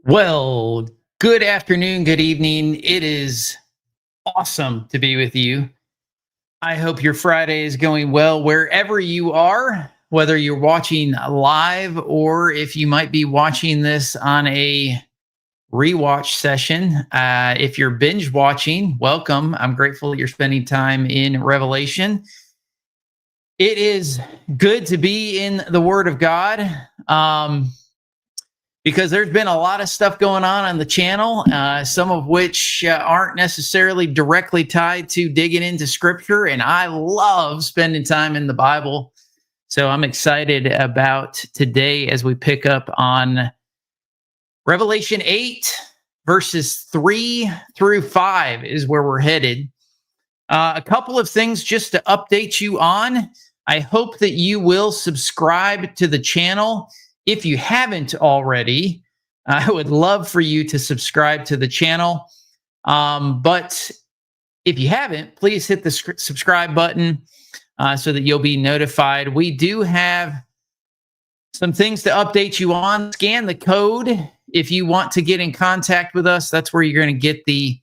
Well, good afternoon, good evening. It is awesome to be with you. I hope your Friday is going well wherever you are, whether you're watching live or if you might be watching this on a rewatch session. If you're binge watching, welcome. I'm grateful that you're spending time in Revelation. It is good to be in the Word of God. Because there's been a lot of stuff going on the channel, some of which aren't necessarily directly tied to digging into scripture. And I love spending time in the Bible. So I'm excited about today as we pick up on Revelation 8, verses 3 through 5 is where we're headed. A couple of things just to update you on. I hope that you will subscribe to the channel. If you haven't already, I would love for you to subscribe to the channel. But if you haven't, please hit the subscribe button so that you'll be notified. We do have some things to update you on. Scan the code if you want to get in contact with us. That's where you're going to get the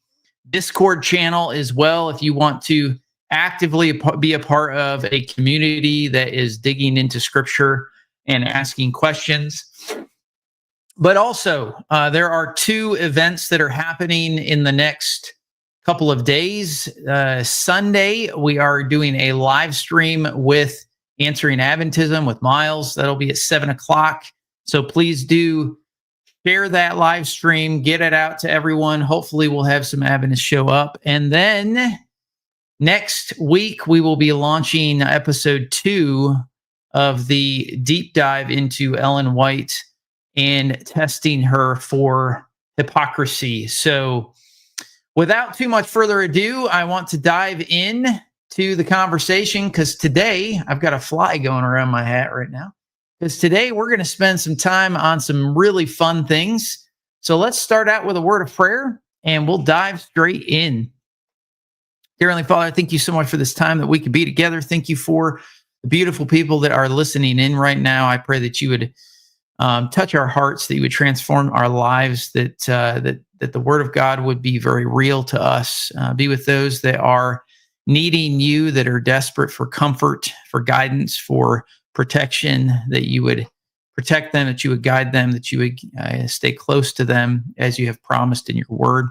Discord channel as well. If you want to actively be a part of a community that is digging into scripture and asking questions. But also, there are two events that are happening in the next couple of days. Sunday, we are doing a live stream with Answering Adventism with Miles. That'll be at 7 o'clock. So please do share that live stream, get it out to everyone. Hopefully we'll have some Adventists show up. And then next week, we will be launching episode 2 of the deep dive into Ellen White and testing her for hypocrisy. So without too much further ado, I want to dive in to the conversation because today I've got a fly going around my hat right now. Because today we're going to spend some time on some really fun things. So let's start out with a word of prayer and we'll dive straight in. Dear Heavenly Father, thank you so much for this time that we could be together. Thank you for the beautiful people that are listening in right now. I pray that you would touch our hearts, that you would transform our lives, that the Word of God would be very real to us. Be with those that are needing you, that are desperate for comfort, for guidance, for protection, that you would protect them, that you would guide them, that you would stay close to them as you have promised in your Word.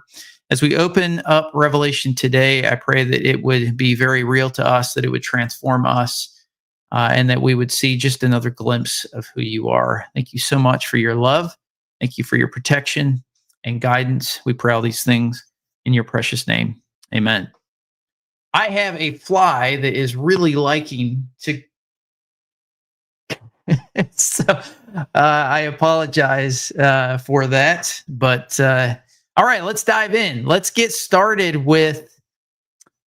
As we open up Revelation today, I pray that it would be very real to us, that it would transform us, and that we would see just another glimpse of who you are. Thank you so much for your love. Thank you for your protection and guidance. We pray all these things in your precious name. Amen. I have a fly that is really liking to... so I apologize for that. But all right, let's dive in. Let's get started with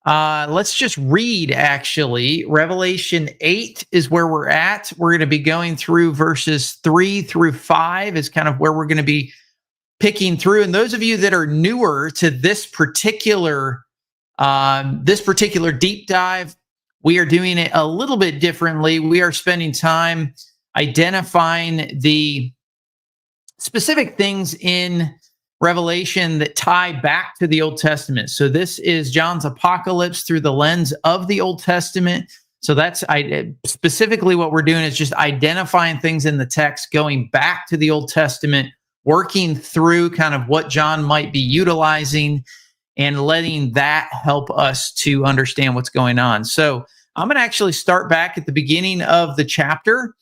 let's just read, actually. Revelation 8 is where we're at. We're going to be going through verses 3 through 5 is kind of where we're going to be picking through. And those of you that are newer to this particular deep dive, we are doing it a little bit differently. We are spending time identifying the specific things in Revelation that tie back to the Old Testament. So this is John's apocalypse through the lens of the Old Testament. So that's specifically what we're doing is just identifying things in the text, going back to the Old Testament, working through kind of what John might be utilizing and letting that help us to understand what's going on. So I'm going to actually start back at the beginning of the chapter.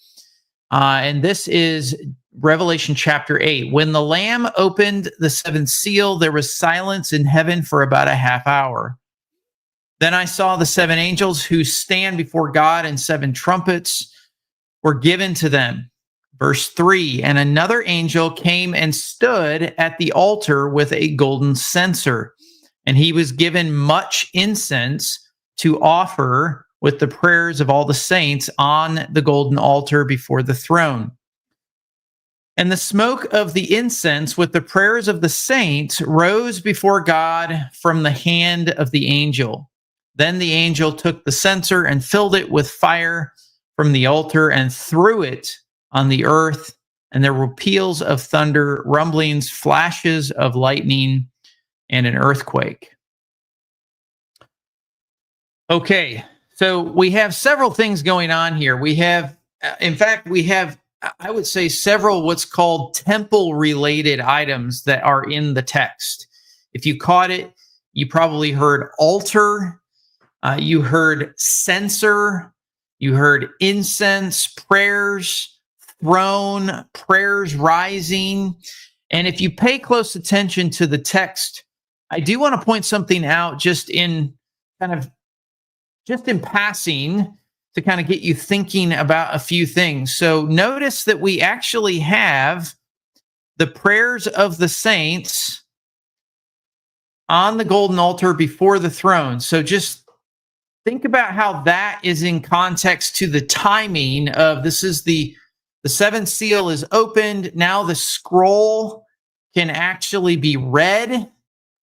And this is Revelation chapter 8. When the Lamb opened the seventh seal, there was silence in heaven for about a half hour. Then I saw the 7 angels who stand before God, and 7 trumpets were given to them. Verse 3, and another angel came and stood at the altar with a golden censer, and he was given much incense to offer with the prayers of all the saints on the golden altar before the throne. And the smoke of the incense with the prayers of the saints rose before God from the hand of the angel. Then the angel took the censer and filled it with fire from the altar and threw it on the earth. and there were peals of thunder, rumblings, flashes of lightning, and an earthquake. Okay, so we have several things going on here. We have, in fact, I would say, several what's called temple-related items that are in the text. If you caught it, you probably heard altar, you heard censer, you heard incense, prayers, throne, prayers rising. And if you pay close attention to the text, I do want to point something out just in passing to kind of get you thinking about a few things. So notice that we actually have the prayers of the saints on the golden altar before the throne. So just think about how that is in context to the timing of this is the seventh seal is opened. Now the scroll can actually be read.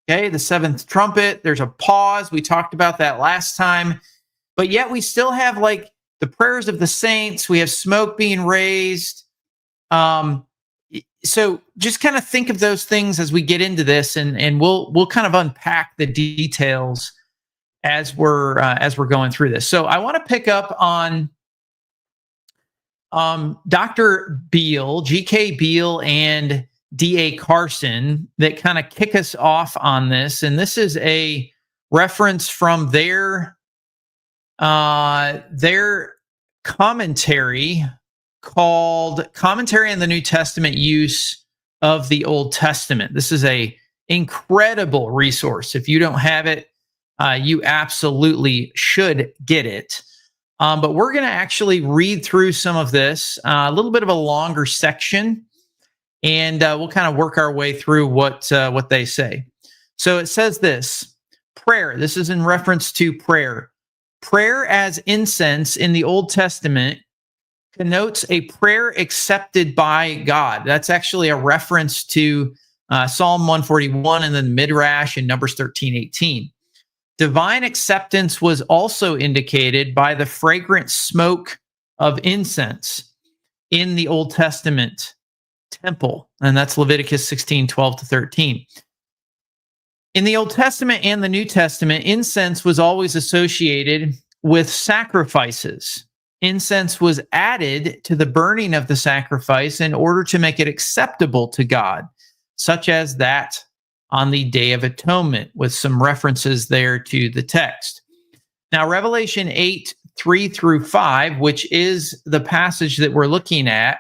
Okay, the seventh trumpet, there's a pause. We talked about that last time. But yet we still have like the prayers of the saints. We have smoke being raised. So just kind of think of those things as we get into this, and we'll kind of unpack the details as we're going through this. So I want to pick up on Dr. Beale, G.K. Beale, and D.A. Carson that kind of kick us off on this. And this is a reference from their commentary called Commentary on the New Testament Use of the Old Testament. This is a incredible resource. If you don't have it, you absolutely should get it. But we're going to actually read through some of this, a little bit of a longer section, and we'll kind of work our way through what they say. So it says this: prayer. This is in reference to prayer. Prayer as incense in the Old Testament connotes a prayer accepted by God. That's actually a reference to Psalm 141 and then Midrash and Numbers 13:18. Divine acceptance was also indicated by the fragrant smoke of incense in the Old Testament temple, and that's Leviticus 16:12-13. In the Old Testament and the New Testament, incense was always associated with sacrifices. Incense was added to the burning of the sacrifice in order to make it acceptable to God, such as that on the Day of Atonement, with some references there to the text. Now, Revelation 8:3-5, which is the passage that we're looking at,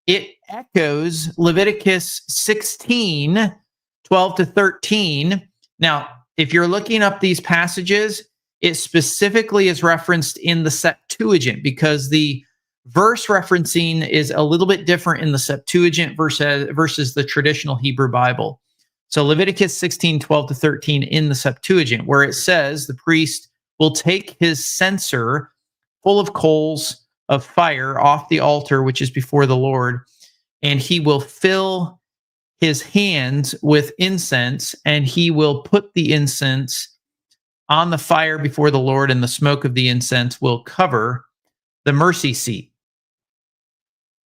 it echoes Leviticus 16:12-13. Now, if you're looking up these passages, it specifically is referenced in the Septuagint because the verse referencing is a little bit different in the Septuagint versus the traditional Hebrew Bible. So Leviticus 16:12-13 in the Septuagint, where it says the priest will take his censer full of coals of fire off the altar, which is before the Lord, and he will fill his hands with incense, and he will put the incense on the fire before the Lord, and the smoke of the incense will cover the mercy seat.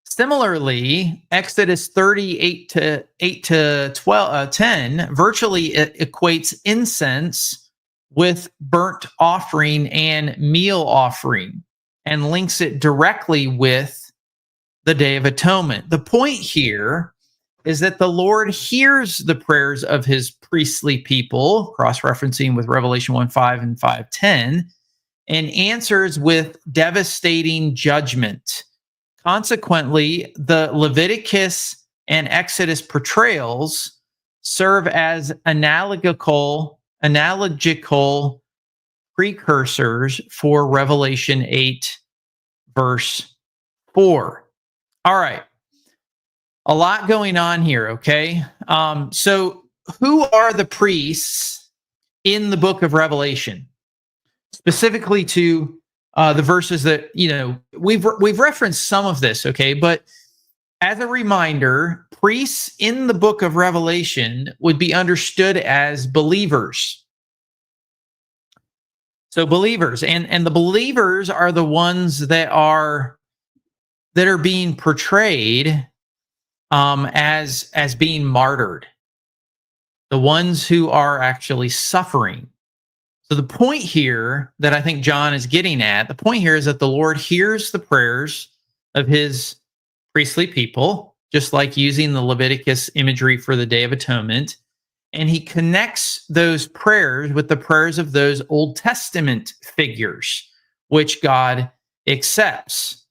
Similarly, Exodus 38:8-10 virtually equates incense with burnt offering and meal offering and links it directly with the Day of Atonement. The point here is that the Lord hears the prayers of his priestly people, cross-referencing with Revelation 1:5 and 5:10, and answers with devastating judgment. Consequently, the Leviticus and Exodus portrayals serve as analogical precursors for Revelation 8, verse 4. All right. A lot going on here, okay? So who are the priests in the book of Revelation? Specifically to the verses that, we've referenced some of this, okay? But as a reminder, priests in the book of Revelation would be understood as believers. So believers, and the believers are the ones that are being portrayed as being martyred, the ones who are actually suffering. So the point here that I think John is getting at, the point here is that the Lord hears the prayers of his priestly people, just like using the Leviticus imagery for the Day of Atonement. And he connects those prayers with the prayers of those Old Testament figures, which God accepts.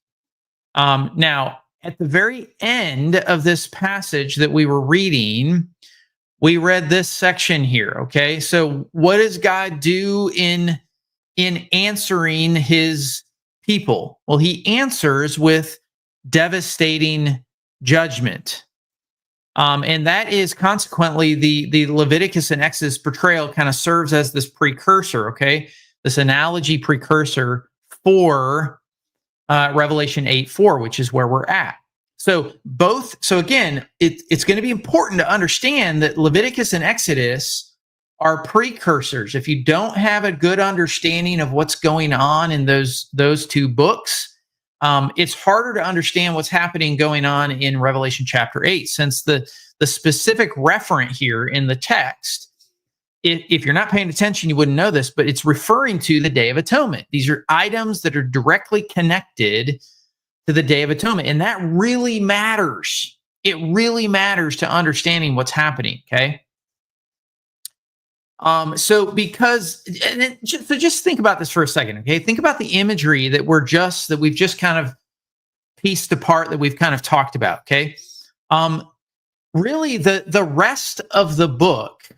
Now, at the very end of this passage that we were reading, we read this section here. Okay, so what does God do in answering his people? Well, he answers with devastating judgment. And that is consequently the Leviticus and Exodus portrayal kind of serves as this precursor, okay? This analogy precursor for Revelation 8:4, which is where we're at. So again, it's going to be important to understand that Leviticus and Exodus are precursors. If you don't have a good understanding of what's going on in those two books, it's harder to understand what's going on in Revelation chapter 8, since the specific referent here in the text, if you're not paying attention, you wouldn't know this, but it's referring to the Day of Atonement. These are items that are directly connected to the Day of Atonement, and that really matters. It really matters to understanding what's happening, okay? So just think about this for a second, okay? Think about the imagery that we've just kind of pieced apart, that we've kind of talked about, okay? Really, the rest of the book,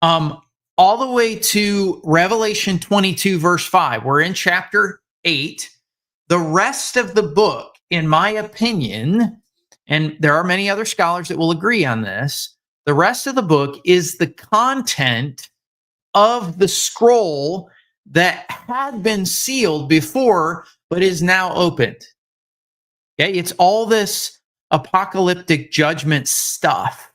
all the way to Revelation 22, verse 5, we're in chapter 8. The rest of the book, in my opinion, and there are many other scholars that will agree on this, the rest of the book is the content of the scroll that had been sealed before, but is now opened. Okay, it's all this apocalyptic judgment stuff.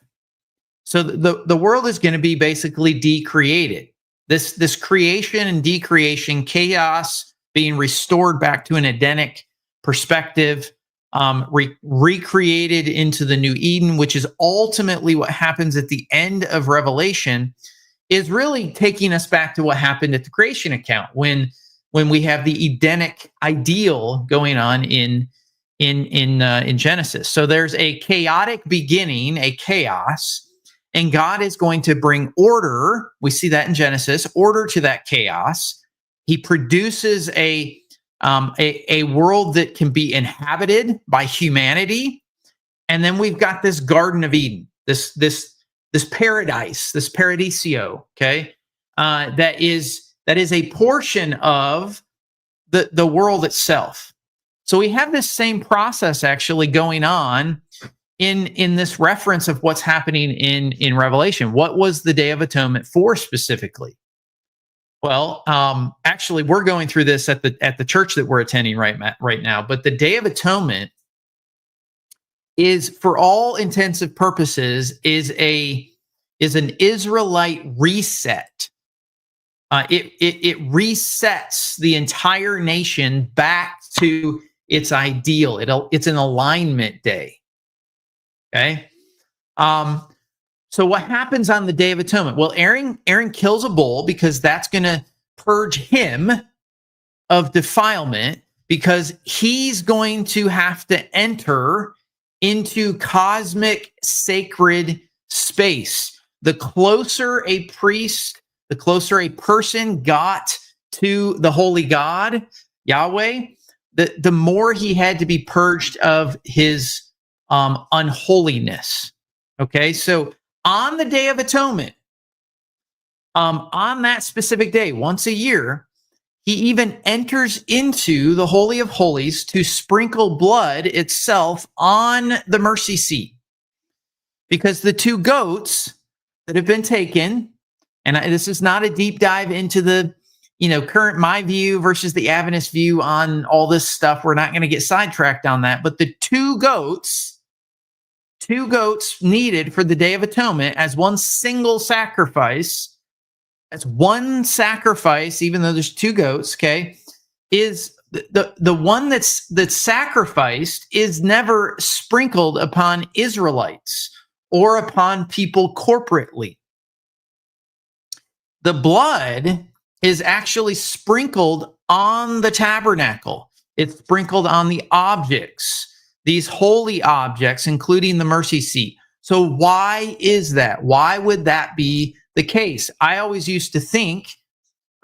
So the world is going to be basically decreated. This creation and decreation, chaos being restored back to an Edenic perspective, recreated into the new Eden, which is ultimately what happens at the end of Revelation, is really taking us back to what happened at the creation account when we have the Edenic ideal going on in Genesis. So there's a chaotic beginning, a chaos, and God is going to bring order. We see that in Genesis, order to that chaos. He produces a world that can be inhabited by humanity, and then we've got this Garden of Eden, this paradise, this paradiso, okay, that is a portion of the world itself. So we have this same process actually going on in this reference of what's happening in Revelation. What was the Day of Atonement for specifically? Well, actually, we're going through this at the church that we're attending right now. But the Day of Atonement is, for all intensive purposes, is an Israelite reset. It resets the entire nation back to its ideal. It's an alignment day. Okay. So what happens on the Day of Atonement? Well, Aaron kills a bull because that's going to purge him of defilement, because he's going to have to enter into cosmic sacred space. The closer a priest, the closer a person got to the holy God, Yahweh, the more he had to be purged of his unholiness. Okay, so on the Day of Atonement, on that specific day, once a year, he even enters into the Holy of Holies to sprinkle blood itself on the mercy seat. Because the two goats that have been taken, and this is not a deep dive into the current my view versus the Adventist view on all this stuff. We're not going to get sidetracked on that. But the two goats needed for the Day of Atonement as one single sacrifice, that's one sacrifice, even though there's two goats, okay, is the one that's sacrificed is never sprinkled upon Israelites or upon people corporately. The blood is actually sprinkled on the tabernacle. It's sprinkled on the objects, these holy objects, including the mercy seat. So why is that? Why would that be the case? I always used to think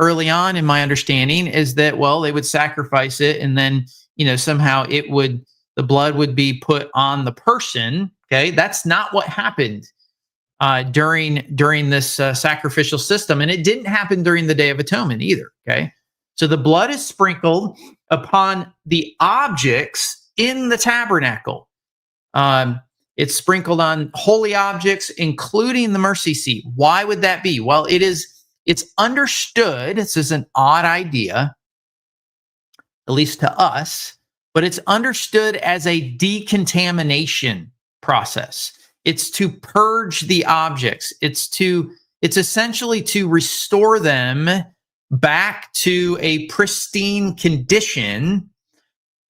early on in my understanding is that, well, they would sacrifice it and then, somehow the blood would be put on the person. Okay. That's not what happened during this sacrificial system. And it didn't happen during the Day of Atonement either. Okay. So the blood is sprinkled upon the objects in the tabernacle. It's sprinkled on holy objects, including the mercy seat. Why would that be? Well, it's understood. This is an odd idea, at least to us, but it's understood as a decontamination process. It's to purge the objects. It's essentially to restore them back to a pristine condition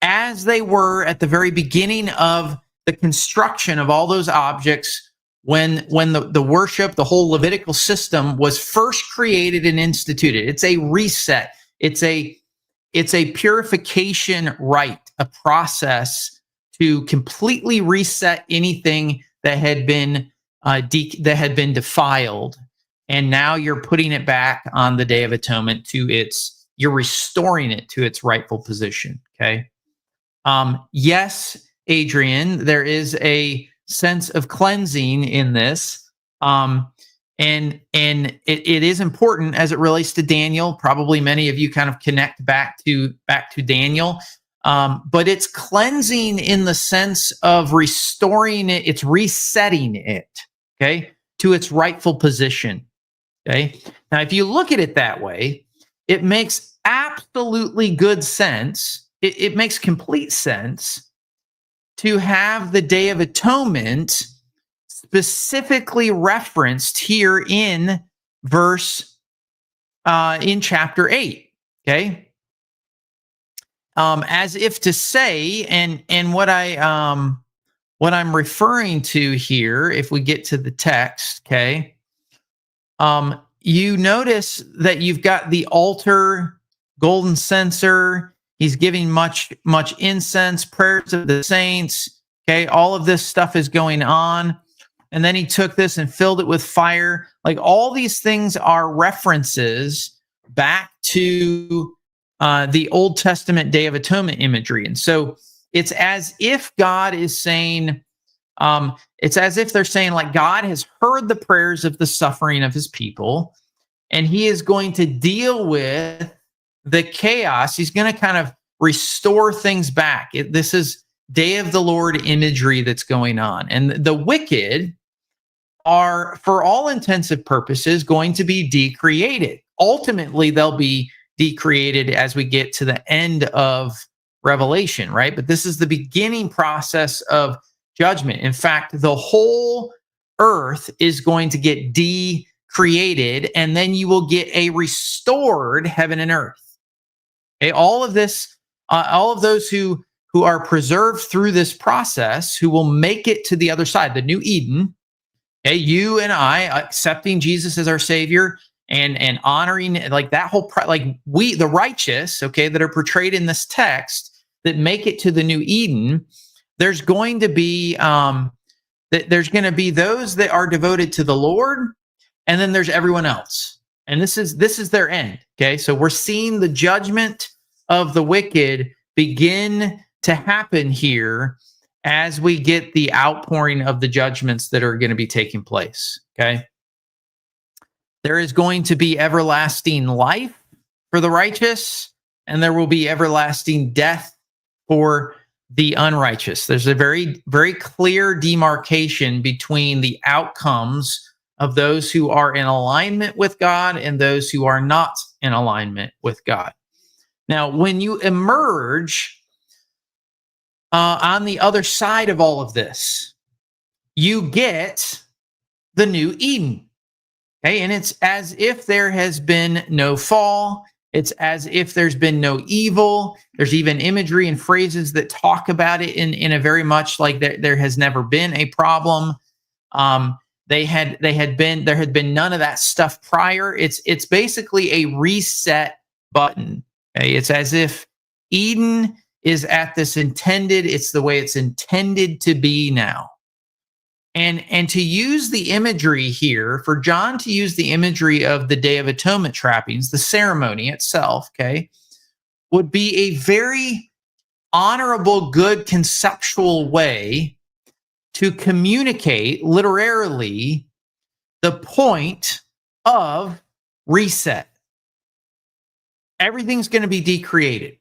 as they were at the very beginning of the construction of all those objects when the worship, the whole Levitical system was first created and instituted. It's a reset. It's a purification rite, a process to completely reset anything that had been defiled, and now you're putting it back on the Day of Atonement you're restoring it to its rightful position. Okay. Yes, Adrian, there is a sense of cleansing in this, and it is important as it relates to Daniel. Probably many of you kind of connect back to Daniel. But it's cleansing in the sense of restoring it. It's resetting it, okay, to its rightful position, okay? Now, if you look at it that way, it makes absolutely good sense. It makes complete sense to have the Day of Atonement specifically referenced here in in chapter 8, okay? As if to say, and what I'm referring to here, if we get to the text, okay, you notice that you've got the altar, golden censer. He's giving much incense, prayers of the saints. Okay, all of this stuff is going on, and then he took this and filled it with fire. Like, all these things are references back to the Old Testament Day of Atonement imagery. And so it's as if God is saying, it's as if they're saying, like, God has heard the prayers of the suffering of his people, and he is going to deal with the chaos. He's going to kind of restore things back. This is Day of the Lord imagery that's going on. And the wicked are, for all intensive purposes, going to be decreated. Ultimately, they'll be decreated as we get to the end of Revelation, right? But this is the beginning process of judgment. In fact, the whole earth is going to get decreated, and then you will get a restored heaven and earth. Okay, all of this, all of those who are preserved through this process, who will make it to the other side, the new Eden. Okay, you and I accepting Jesus as our Savior and honoring, like, that whole, we, the righteous, okay, that are portrayed in this text, that make it to the new Eden. There's going to be those that are devoted to the Lord, and then there's everyone else. And this is their end. Okay, so we're seeing the judgment of the wicked begin to happen here as we get the outpouring of the judgments that are going to be taking place. Okay, there is going to be everlasting life for the righteous, and there will be everlasting death for the unrighteous. There's a very, very clear demarcation between the outcomes of those who are in alignment with God and those who are not in alignment with God. Now, when you emerge on the other side of all of this, you get the new Eden. Okay, and it's as if there has been no fall It's as if there's been no evil. There's even imagery and phrases that talk about it in a very much like there has never been a problem. There had been none of that stuff prior. It's basically a reset button. Okay? It's as if Eden is at this intended. It's the way it's intended to be now. And to use the imagery here, for John to use the imagery of the Day of Atonement trappings, the ceremony itself, okay, would be a very honorable, good conceptual way to communicate literally the point of reset. Everything's going to be decreated.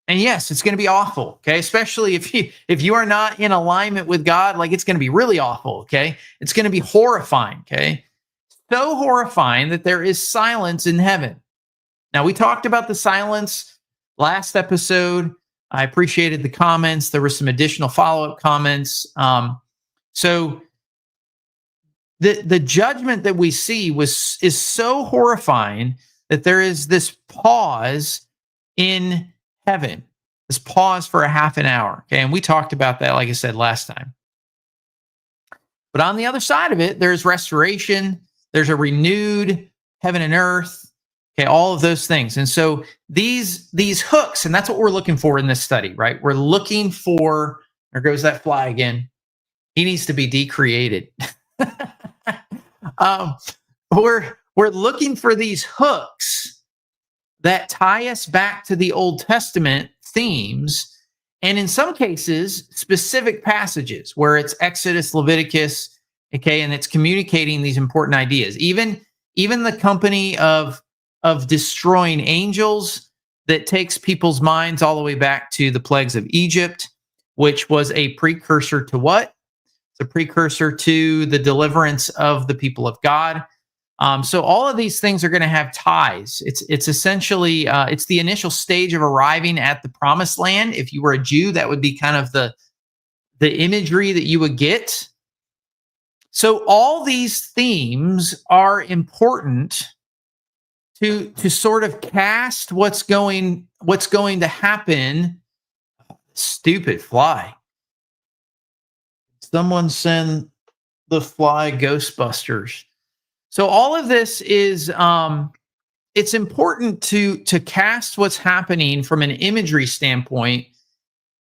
And yes, it's going to be awful, okay? Especially if you are not in alignment with God, like it's going to be really awful, okay? It's going to be horrifying, okay? So horrifying that there is silence in heaven. Now, we talked about the silence last episode. I appreciated the comments. There were some additional follow-up comments. So the judgment that we see is so horrifying that there is this pause in heaven, this pause for a half an hour. Okay. And we talked about that, like I said, last time. But on the other side of it, there's restoration. There's a renewed heaven and earth. Okay. All of those things. And so these hooks, and that's what we're looking for in this study, right? We're looking for, there goes that fly again. He needs to be decreated. We're looking for these hooks that tie us back to the Old Testament themes, and in some cases, specific passages where it's Exodus, Leviticus, okay, and it's communicating these important ideas. Even the company of destroying angels that takes people's minds all the way back to the plagues of Egypt, which was a precursor to what? It's a precursor to the deliverance of the people of God. So all of these things are going to have ties. It's essentially it's the initial stage of arriving at the promised land. If you were a Jew, that would be kind of the imagery that you would get. So all these themes are important to sort of cast what's going to happen. Stupid fly. Someone send the fly Ghostbusters. So all of this is, it's important to cast what's happening from an imagery standpoint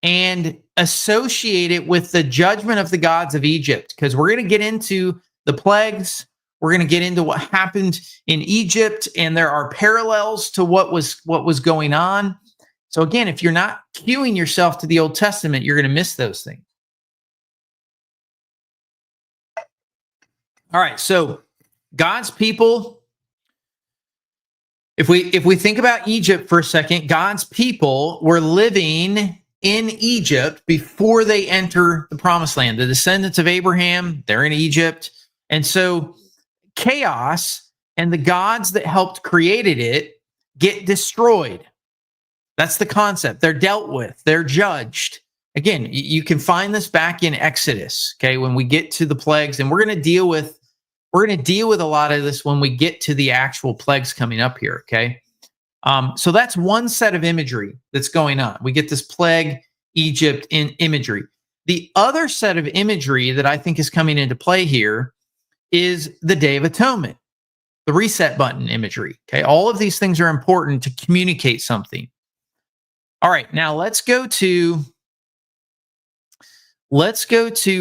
and associate it with the judgment of the gods of Egypt, because we're going to get into the plagues. We're going to get into what happened in Egypt, and there are parallels to what was going on. So again, if you're not cueing yourself to the Old Testament, you're going to miss those things. All right, so God's people, if we think about Egypt for a second, God's people were living in Egypt before they enter the promised land. The descendants of Abraham, they're in Egypt. And so chaos and the gods that helped created it get destroyed. That's the concept. They're dealt with. They're judged. Again, you can find this back in Exodus, okay, when we get to the plagues, and we're going to deal with a lot of this when we get to the actual plagues coming up here, okay? So that's one set of imagery that's going on. We get this plague, Egypt in imagery. The other set of imagery that I think is coming into play here is the Day of Atonement, the reset button imagery, okay? All of these things are important to communicate something. All right, now let's go to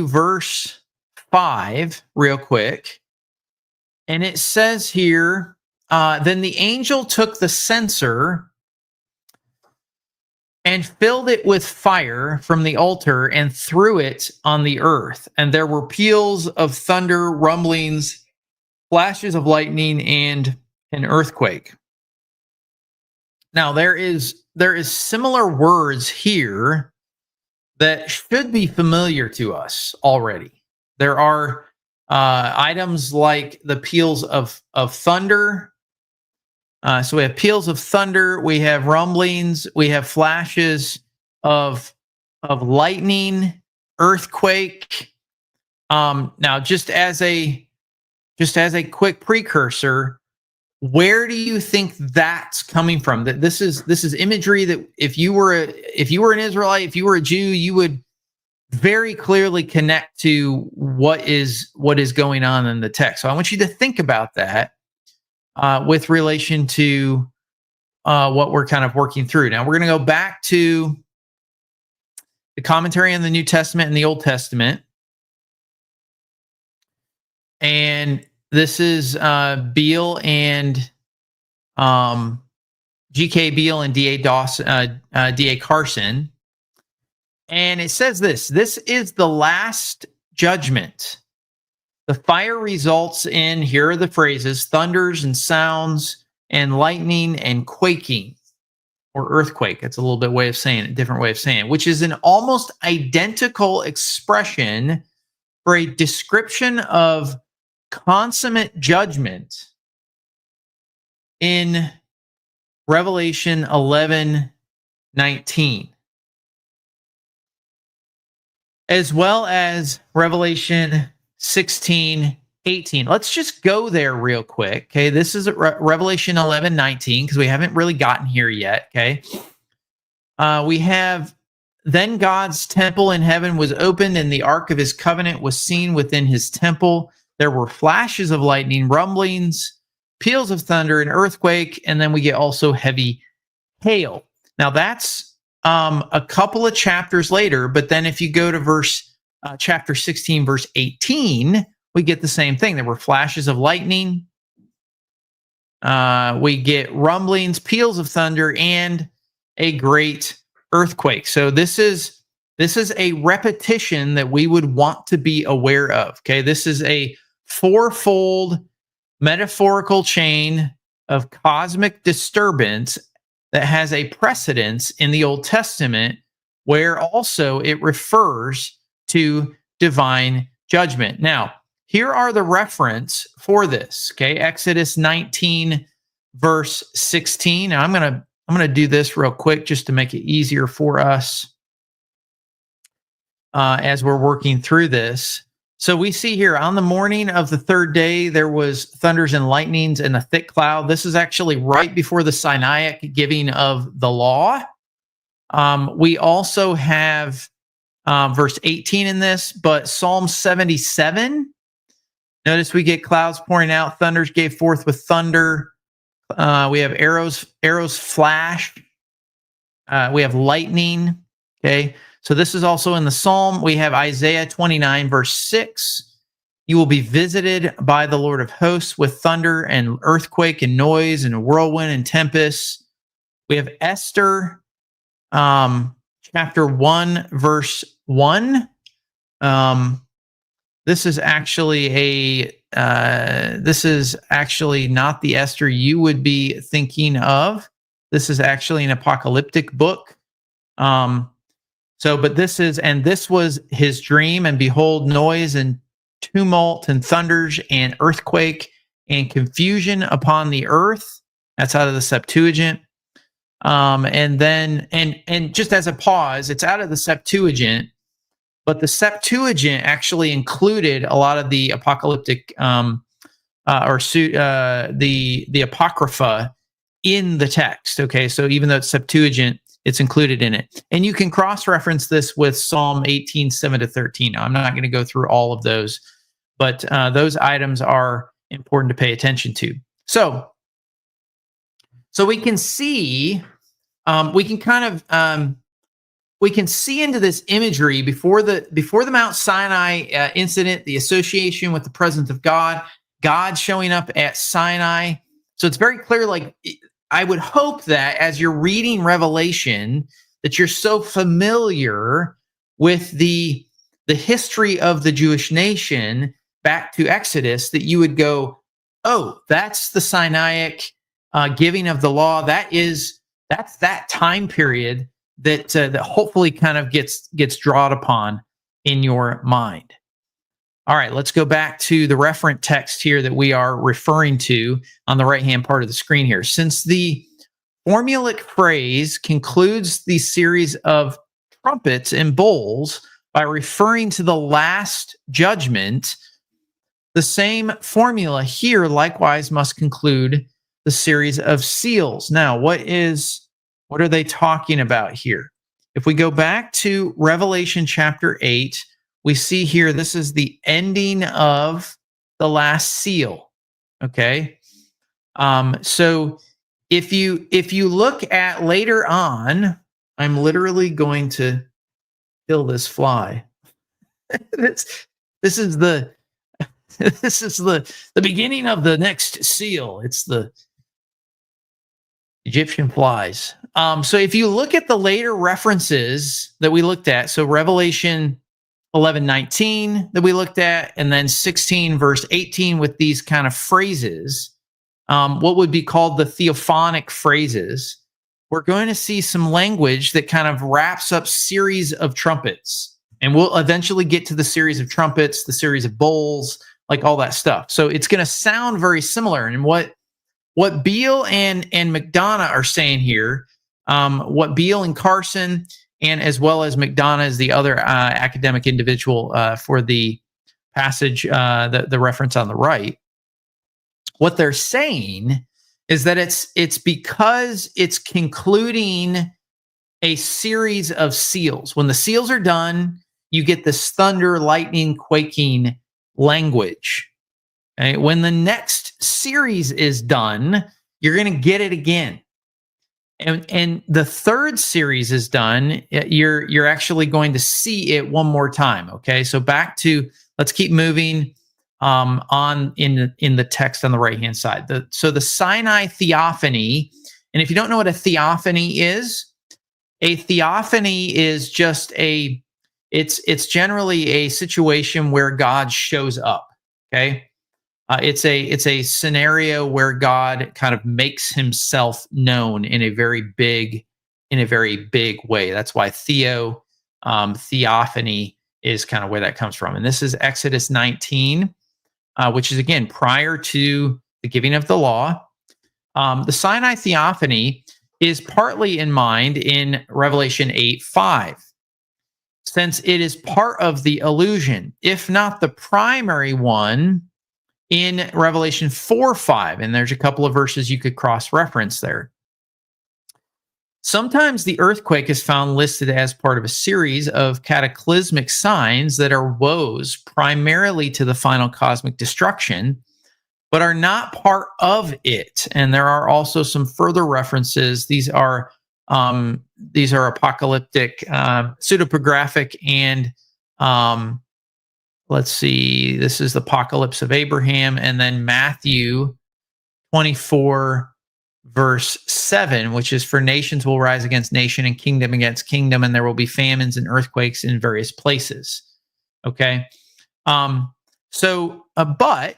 verse 5 real quick. And it says here, then the angel took the censer and filled it with fire from the altar and threw it on the earth. And there were peals of thunder, rumblings, flashes of lightning, and an earthquake. Now, there is similar words here that should be familiar to us already. There are items like the peals of thunder. So we have peals of thunder, we have rumblings, we have flashes of lightning, earthquake. Now, just as a quick precursor, Where do you think that's coming from? That this is imagery that if you were an Israelite, if you were a Jew, you would very clearly connect to what is going on in the text. So I want you to think about that with relation to what we're kind of working through. Now we're going to go back to the commentary on the New Testament and the Old Testament. And this is Beale and G.K. Beale and D.A. Carson. And it says this is the last judgment. The fire results in, here are the phrases, thunders and sounds and lightning and quaking, or earthquake. That's a little bit way of saying it, different way of saying it, which is an almost identical expression for a description of consummate judgment in Revelation 11:19, as well as Revelation 16:18. Let's just go there real quick. Okay, this is Revelation 11:19 because we haven't really gotten here yet. Okay, we have, then God's temple in heaven was opened, and the ark of his covenant was seen within his temple. There were flashes of lightning, rumblings, peals of thunder, an earthquake, and then we get also heavy hail. Now that's a couple of chapters later, but then if you go to chapter 16, verse 18, we get the same thing. There were flashes of lightning. We get rumblings, peals of thunder, and a great earthquake. So this is a repetition that we would want to be aware of. Okay, this is a fourfold metaphorical chain of cosmic disturbance that has a precedence in the Old Testament, where also it refers to divine judgment. Now, here are the reference for this. Okay, Exodus 19, verse 16. Now I'm gonna do this real quick just to make it easier for us as we're working through this. So we see here, on the morning of the third day, there was thunders and lightnings and a thick cloud. This is actually right before the Sinaitic giving of the law. We also have verse 18 in this, but Psalm 77. Notice we get clouds pouring out, thunders gave forth with thunder. We have arrows flash. We have lightning. Okay. So this is also in the Psalm. We have Isaiah 29, verse 6. You will be visited by the Lord of hosts with thunder and earthquake and noise and whirlwind and tempest. We have Esther, chapter 1, verse 1. This is actually not the Esther you would be thinking of. This is actually an apocalyptic book. But this was his dream, and behold, noise and tumult and thunders and earthquake and confusion upon the earth. That's out of the Septuagint. And just as a pause, it's out of the Septuagint, but the Septuagint actually included a lot of the apocalyptic the Apocrypha in the text. Okay, so even though it's Septuagint, it's included in it. And you can cross-reference this with Psalm 18, 7-13. Now, I'm not going to go through all of those, but those items are important to pay attention to. So we can see, we can see into this imagery before the Mount Sinai incident, the association with the presence of God showing up at Sinai. So it's very clear, like, I would hope that as you're reading Revelation, that you're so familiar with the history of the Jewish nation back to Exodus that you would go, oh, that's the Sinaitic giving of the law. That's that time period that hopefully kind of gets drawn upon in your mind. All right, let's go back to the referent text here that we are referring to on the right-hand part of the screen here. Since the formulaic phrase concludes the series of trumpets and bowls by referring to the last judgment, the same formula here likewise must conclude the series of seals. Now, what are they talking about here? If we go back to Revelation chapter 8, we see here this is the ending of the last seal. Okay. So if you look at later on, I'm literally going to kill this fly. this is the this is the beginning of the next seal. It's the Egyptian flies. So if you look at the later references that we looked at, so Revelation 11:19 that we looked at, and then 16 verse 18 with these kind of phrases, what would be called the theophonic phrases, we're going to see some language that kind of wraps up series of trumpets. And we'll eventually get to the series of trumpets, the series of bowls, like all that stuff. So it's going to sound very similar. And what Beale and McDonough are saying here, what Beale and Carson, and as well as McDonough is the other academic individual for the passage, the reference on the right. What they're saying is that it's because it's concluding a series of seals. When the seals are done, you get this thunder, lightning, quaking language. Okay? When the next series is done, you're going to get it again. And the third series is done, you're actually going to see it one more time. Okay, so let's keep moving on in the text on the right hand side. So the Sinai theophany, and if you don't know what a theophany is just it's generally a situation where God shows up. Okay. It's a scenario where God kind of makes himself known in a very big way. That's why theophany is kind of where that comes from. And this is Exodus 19, which is again prior to the giving of the law. The Sinai theophany is partly in mind in Revelation 8:5, since it is part of the illusion, if not the primary one, in Revelation 4:5, and there's a couple of verses you could cross-reference there. Sometimes the earthquake is found listed as part of a series of cataclysmic signs that are woes primarily to the final cosmic destruction, but are not part of it. And there are also some further references. These are apocalyptic, pseudepigraphic, and let's see, this is the apocalypse of Abraham, and then Matthew 24, verse 7, which is for nations will rise against nation and kingdom against kingdom, and there will be famines and earthquakes in various places. Okay. But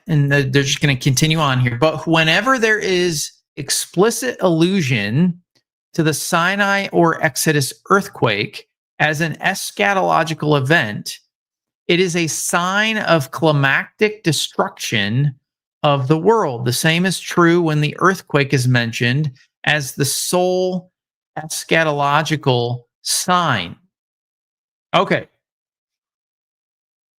they're just going to continue on here, but whenever there is explicit allusion to the Sinai or Exodus earthquake as an eschatological event, it is a sign of climactic destruction of the world. The same is true when the earthquake is mentioned as the sole eschatological sign. Okay.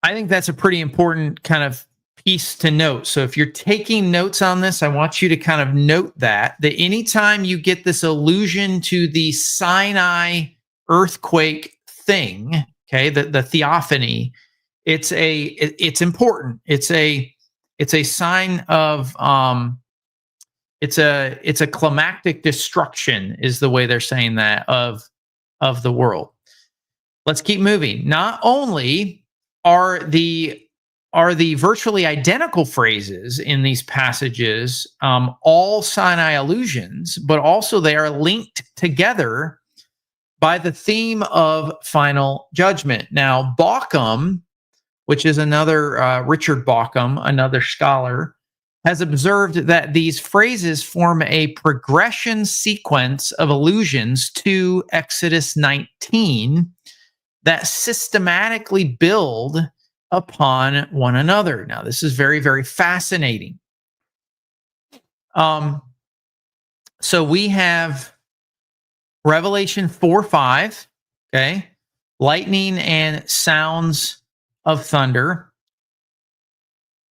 I think that's a pretty important kind of piece to note. So if you're taking notes on this, I want you to kind of note that anytime you get this allusion to the Sinai earthquake thing, okay, the theophany, it's important. It's a sign of it's a climactic destruction is the way they're saying that of the world. Let's keep moving. Not only are the virtually identical phrases in these passages all Sinai allusions, but also they are linked together by the theme of final judgment. Now, Bauckham, which is another Richard Bauckham, another scholar, has observed that these phrases form a progression sequence of allusions to Exodus 19 that systematically build upon one another. Now, this is very, very fascinating. So we have Revelation 4:5, okay, lightning and sounds of thunder.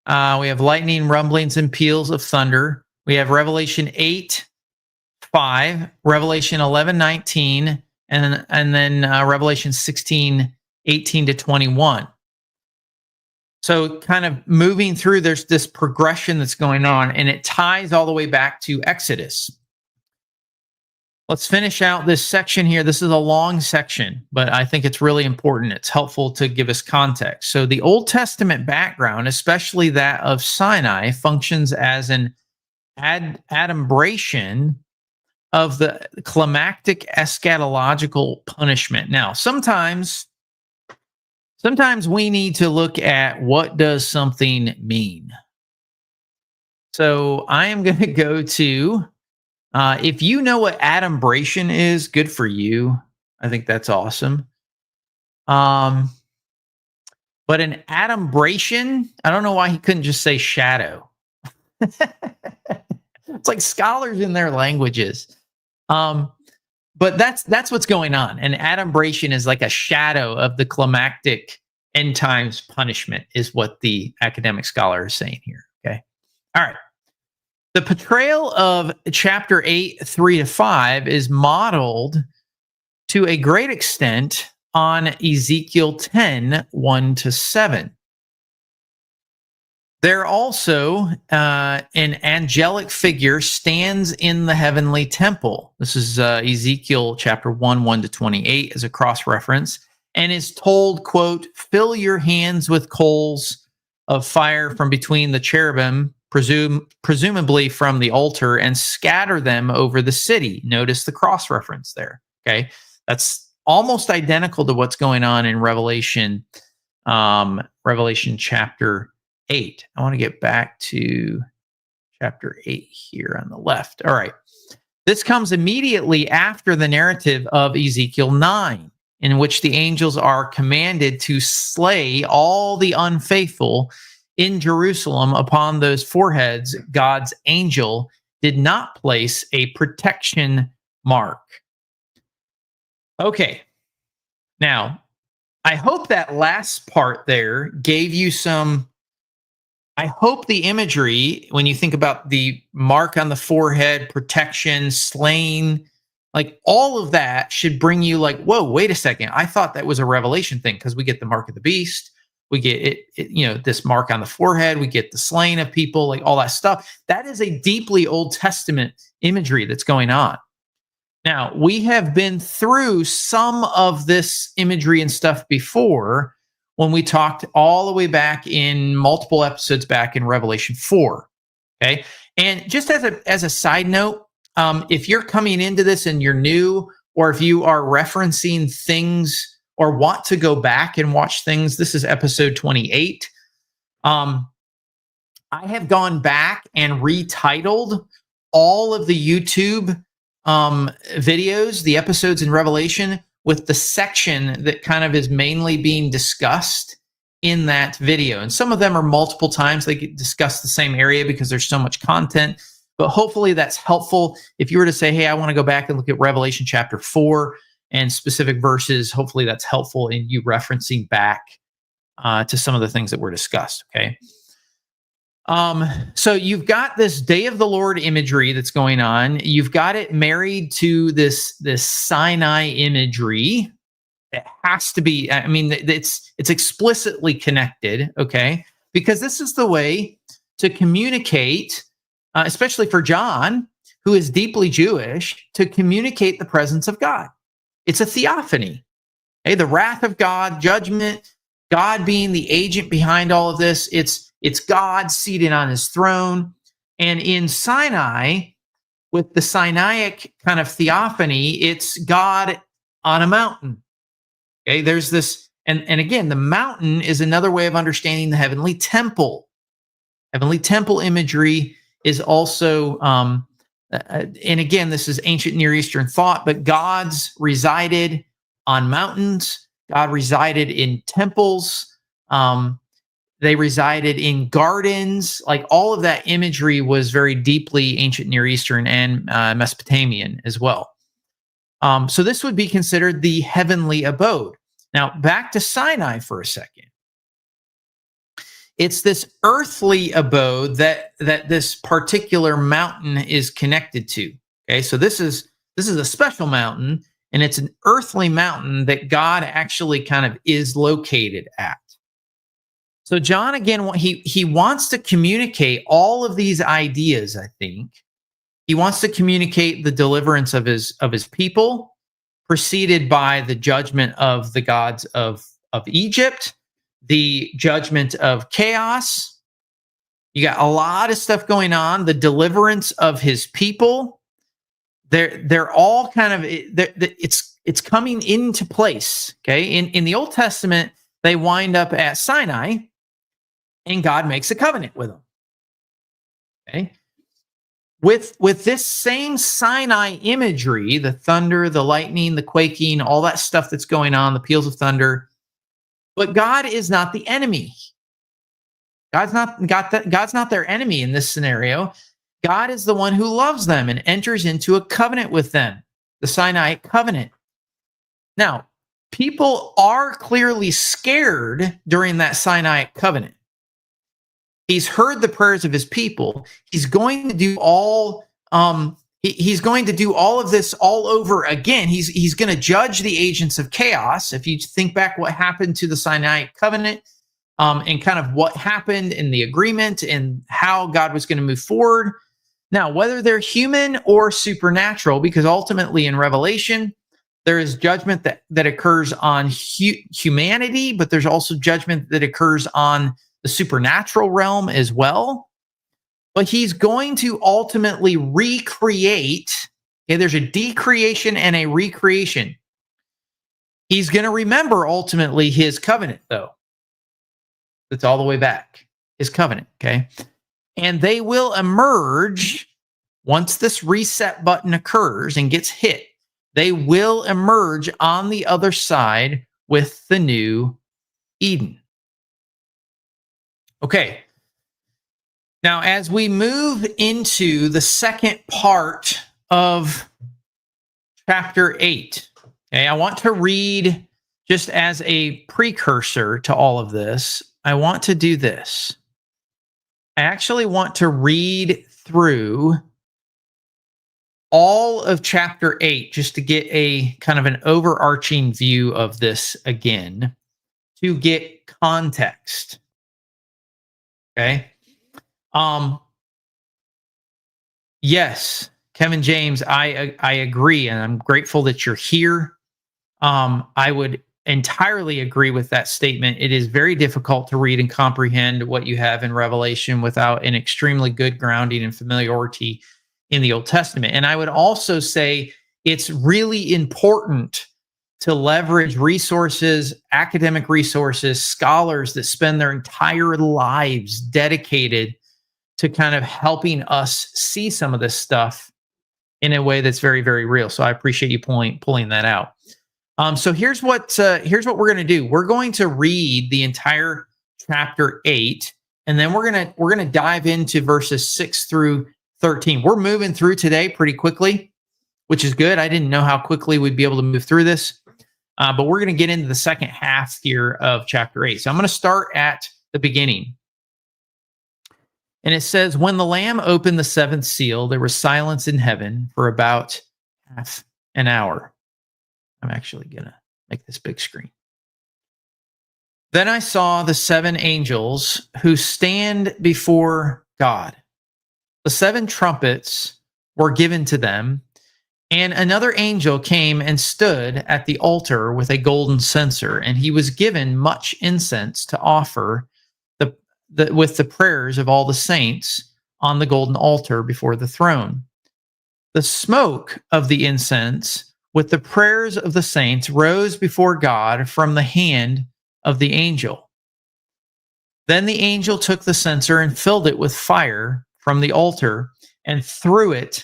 We have lightning, rumblings, and peals of thunder. We have Revelation 8:5, Revelation 11:19, and then Revelation 16:18 to 21. So kind of moving through, there's this progression that's going on, and it ties all the way back to Exodus. Let's finish out this section here. This is a long section, but I think it's really important. It's helpful to give us context. So the Old Testament background, especially that of Sinai, functions as an adumbration of the climactic eschatological punishment. Now, sometimes we need to look at what does something mean. So I am going to go to, if you know what adumbration is, good for you. I think that's awesome. But an adumbration, I don't know why he couldn't just say shadow. It's like scholars in their languages. But that's what's going on. And adumbration is like a shadow of the climactic end times punishment, is what the academic scholar is saying here. Okay. All right. The portrayal of chapter 8, 3 to 5 is modeled to a great extent on Ezekiel 10, 1 to 7. There also an angelic figure stands in the heavenly temple. This is Ezekiel chapter 1, 1 to 28 as a cross-reference, and is told, quote, fill your hands with coals of fire from between the cherubim, presumably from the altar, and scatter them over the city. Notice the cross-reference there, okay? That's almost identical to what's going on in Revelation chapter 8. I want to get back to chapter 8 here on the left. All right. This comes immediately after the narrative of Ezekiel 9, in which the angels are commanded to slay all the unfaithful in Jerusalem. Upon those foreheads, God's angel did not place a protection mark. Okay. Now, I hope that last part there gave you some. I hope the imagery, when you think about the mark on the forehead, protection, slaying, like all of that should bring you like, whoa, wait a second. I thought that was a Revelation thing, because we get the mark of the beast. We get this mark on the forehead. We get the slaying of people, like all that stuff. That is a deeply Old Testament imagery that's going on. Now, we have been through some of this imagery and stuff before, when we talked all the way back in multiple episodes back in Revelation 4. Okay. And just as a side note, if you're coming into this and you're new, or if you are referencing things or want to go back and watch things, this is episode 28. I have gone back and retitled all of the YouTube videos, the episodes in Revelation, with the section that kind of is mainly being discussed in that video. And some of them are multiple times. They discuss the same area because there's so much content. But hopefully that's helpful. If you were to say, hey, I want to go back and look at Revelation chapter 4 and specific verses, hopefully that's helpful in you referencing back to some of the things that were discussed, okay? So you've got this Day of the Lord imagery that's going on. You've got it married to this Sinai imagery. It has to be, I mean, it's explicitly connected, okay? Because this is the way to communicate, especially for John, who is deeply Jewish, to communicate the presence of God. It's a theophany. Okay? The wrath of God, judgment, God being the agent behind all of this. It's God seated on his throne. And in Sinai, with the Sinaic kind of theophany, it's God on a mountain. Okay, there's this, and again, the mountain is another way of understanding the heavenly temple. Heavenly temple imagery is also, and again, this is ancient Near Eastern thought, but gods resided on mountains. God resided in temples. They resided in gardens. Like all of that imagery was very deeply ancient Near Eastern and Mesopotamian as well. So this would be considered the heavenly abode. Now, back to Sinai for a second. It's this earthly abode that this particular mountain is connected to. Okay, so this is a special mountain, and it's an earthly mountain that God actually kind of is located at. So John, again, he wants to communicate all of these ideas. I think he wants to communicate the deliverance of his people, preceded by the judgment of the gods of Egypt, the judgment of chaos. You got a lot of stuff going on. The deliverance of his people. They're all kind of it's coming into place. Okay, in the Old Testament, they wind up at Sinai, and God makes a covenant with them. Okay, with this same Sinai imagery, the thunder, the lightning, the quaking, all that stuff that's going on, the peals of thunder. But God is not the enemy. God's not their enemy in this scenario. God is the one who loves them and enters into a covenant with them, the Sinai covenant. Now, people are clearly scared during that Sinai covenant. He's heard the prayers of his people. He's going to do all. He's going to do all of this all over again. He's going to judge the agents of chaos. If you think back, what happened to the Sinai covenant, and kind of what happened in the agreement and how God was going to move forward. Now, whether they're human or supernatural, because ultimately in Revelation, there is judgment that occurs on humanity, but there's also judgment that occurs on the supernatural realm as well. But he's going to ultimately recreate. Okay, there's a decreation and a recreation. He's going to remember ultimately his covenant, though. That's all the way back. His covenant, okay? And they will emerge once this reset button occurs and gets hit. They will emerge on the other side with the new Eden. Okay. Now, as we move into the second part of chapter 8, okay, I want to read, just as a precursor to all of this, I want to do this. I actually want to read through all of chapter 8 just to get a kind of an overarching view of this again, to get context. Okay. Yes, Kevin James, I agree, and I'm grateful that you're here. I would entirely agree with that statement. It is very difficult to read and comprehend what you have in Revelation without an extremely good grounding and familiarity in the Old Testament. And I would also say it's really important to leverage resources, academic resources, scholars that spend their entire lives dedicated to kind of helping us see some of this stuff in a way that's very, very real. So I appreciate you pulling that out. So here's what we're going to do. We're going to read the entire chapter 8, and then we're gonna dive into verses 6 through 13. We're moving through today pretty quickly, which is good. I didn't know how quickly we'd be able to move through this, but we're going to get into the second half here of chapter 8. So I'm going to start at the beginning. And it says, when the Lamb opened the seventh seal, there was silence in heaven for about half an hour. I'm actually going to make this big screen. Then I saw the seven angels who stand before God. The seven trumpets were given to them, and another angel came and stood at the altar with a golden censer, and he was given much incense to offer with the prayers of all the saints on the golden altar before the throne. The smoke of the incense with the prayers of the saints rose before God from the hand of the angel. Then the angel took the censer and filled it with fire from the altar and threw it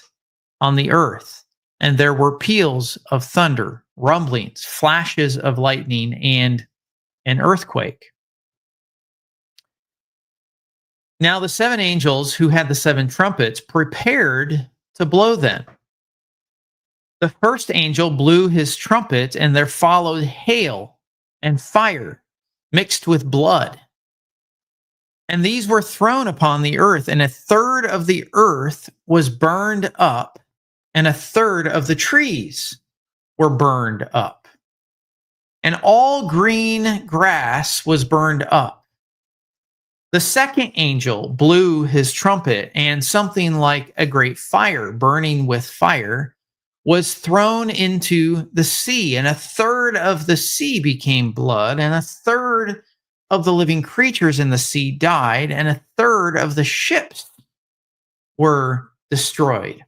on the earth. And there were peals of thunder, rumblings, flashes of lightning, and an earthquake. Now the seven angels who had the seven trumpets prepared to blow them. The first angel blew his trumpet, and there followed hail and fire mixed with blood. And these were thrown upon the earth, and a third of the earth was burned up, and a third of the trees were burned up. And all green grass was burned up. The second angel blew his trumpet, and something like a great fire, burning with fire, was thrown into the sea, and a third of the sea became blood, and a third of the living creatures in the sea died, and a third of the ships were destroyed.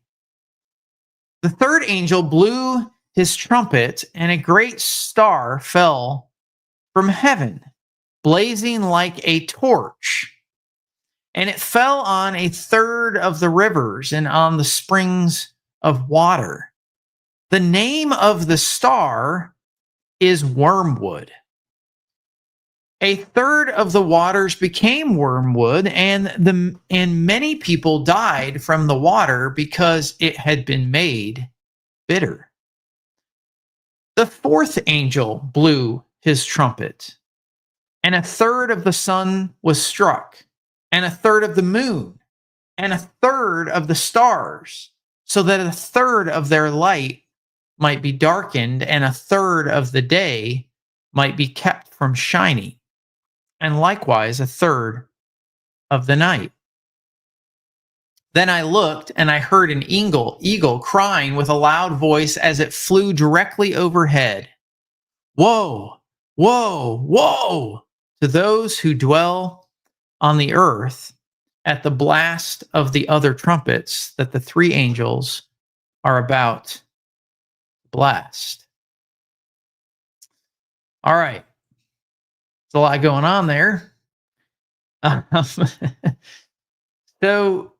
The third angel blew his trumpet, and a great star fell from heaven, blazing like a torch. And it fell on a third of the rivers and on the springs of water. The name of the star is Wormwood. A third of the waters became wormwood, and many people died from the water because it had been made bitter. The fourth angel blew his trumpet, and a third of the sun was struck, and a third of the moon, and a third of the stars, so that a third of their light might be darkened, and a third of the day might be kept from shining, and likewise a third of the night. Then I looked, and I heard an eagle crying with a loud voice as it flew directly overhead. Woe, woe, woe to those who dwell on the earth at the blast of the other trumpets that the three angels are about to blast. All right. There's a lot going on there. So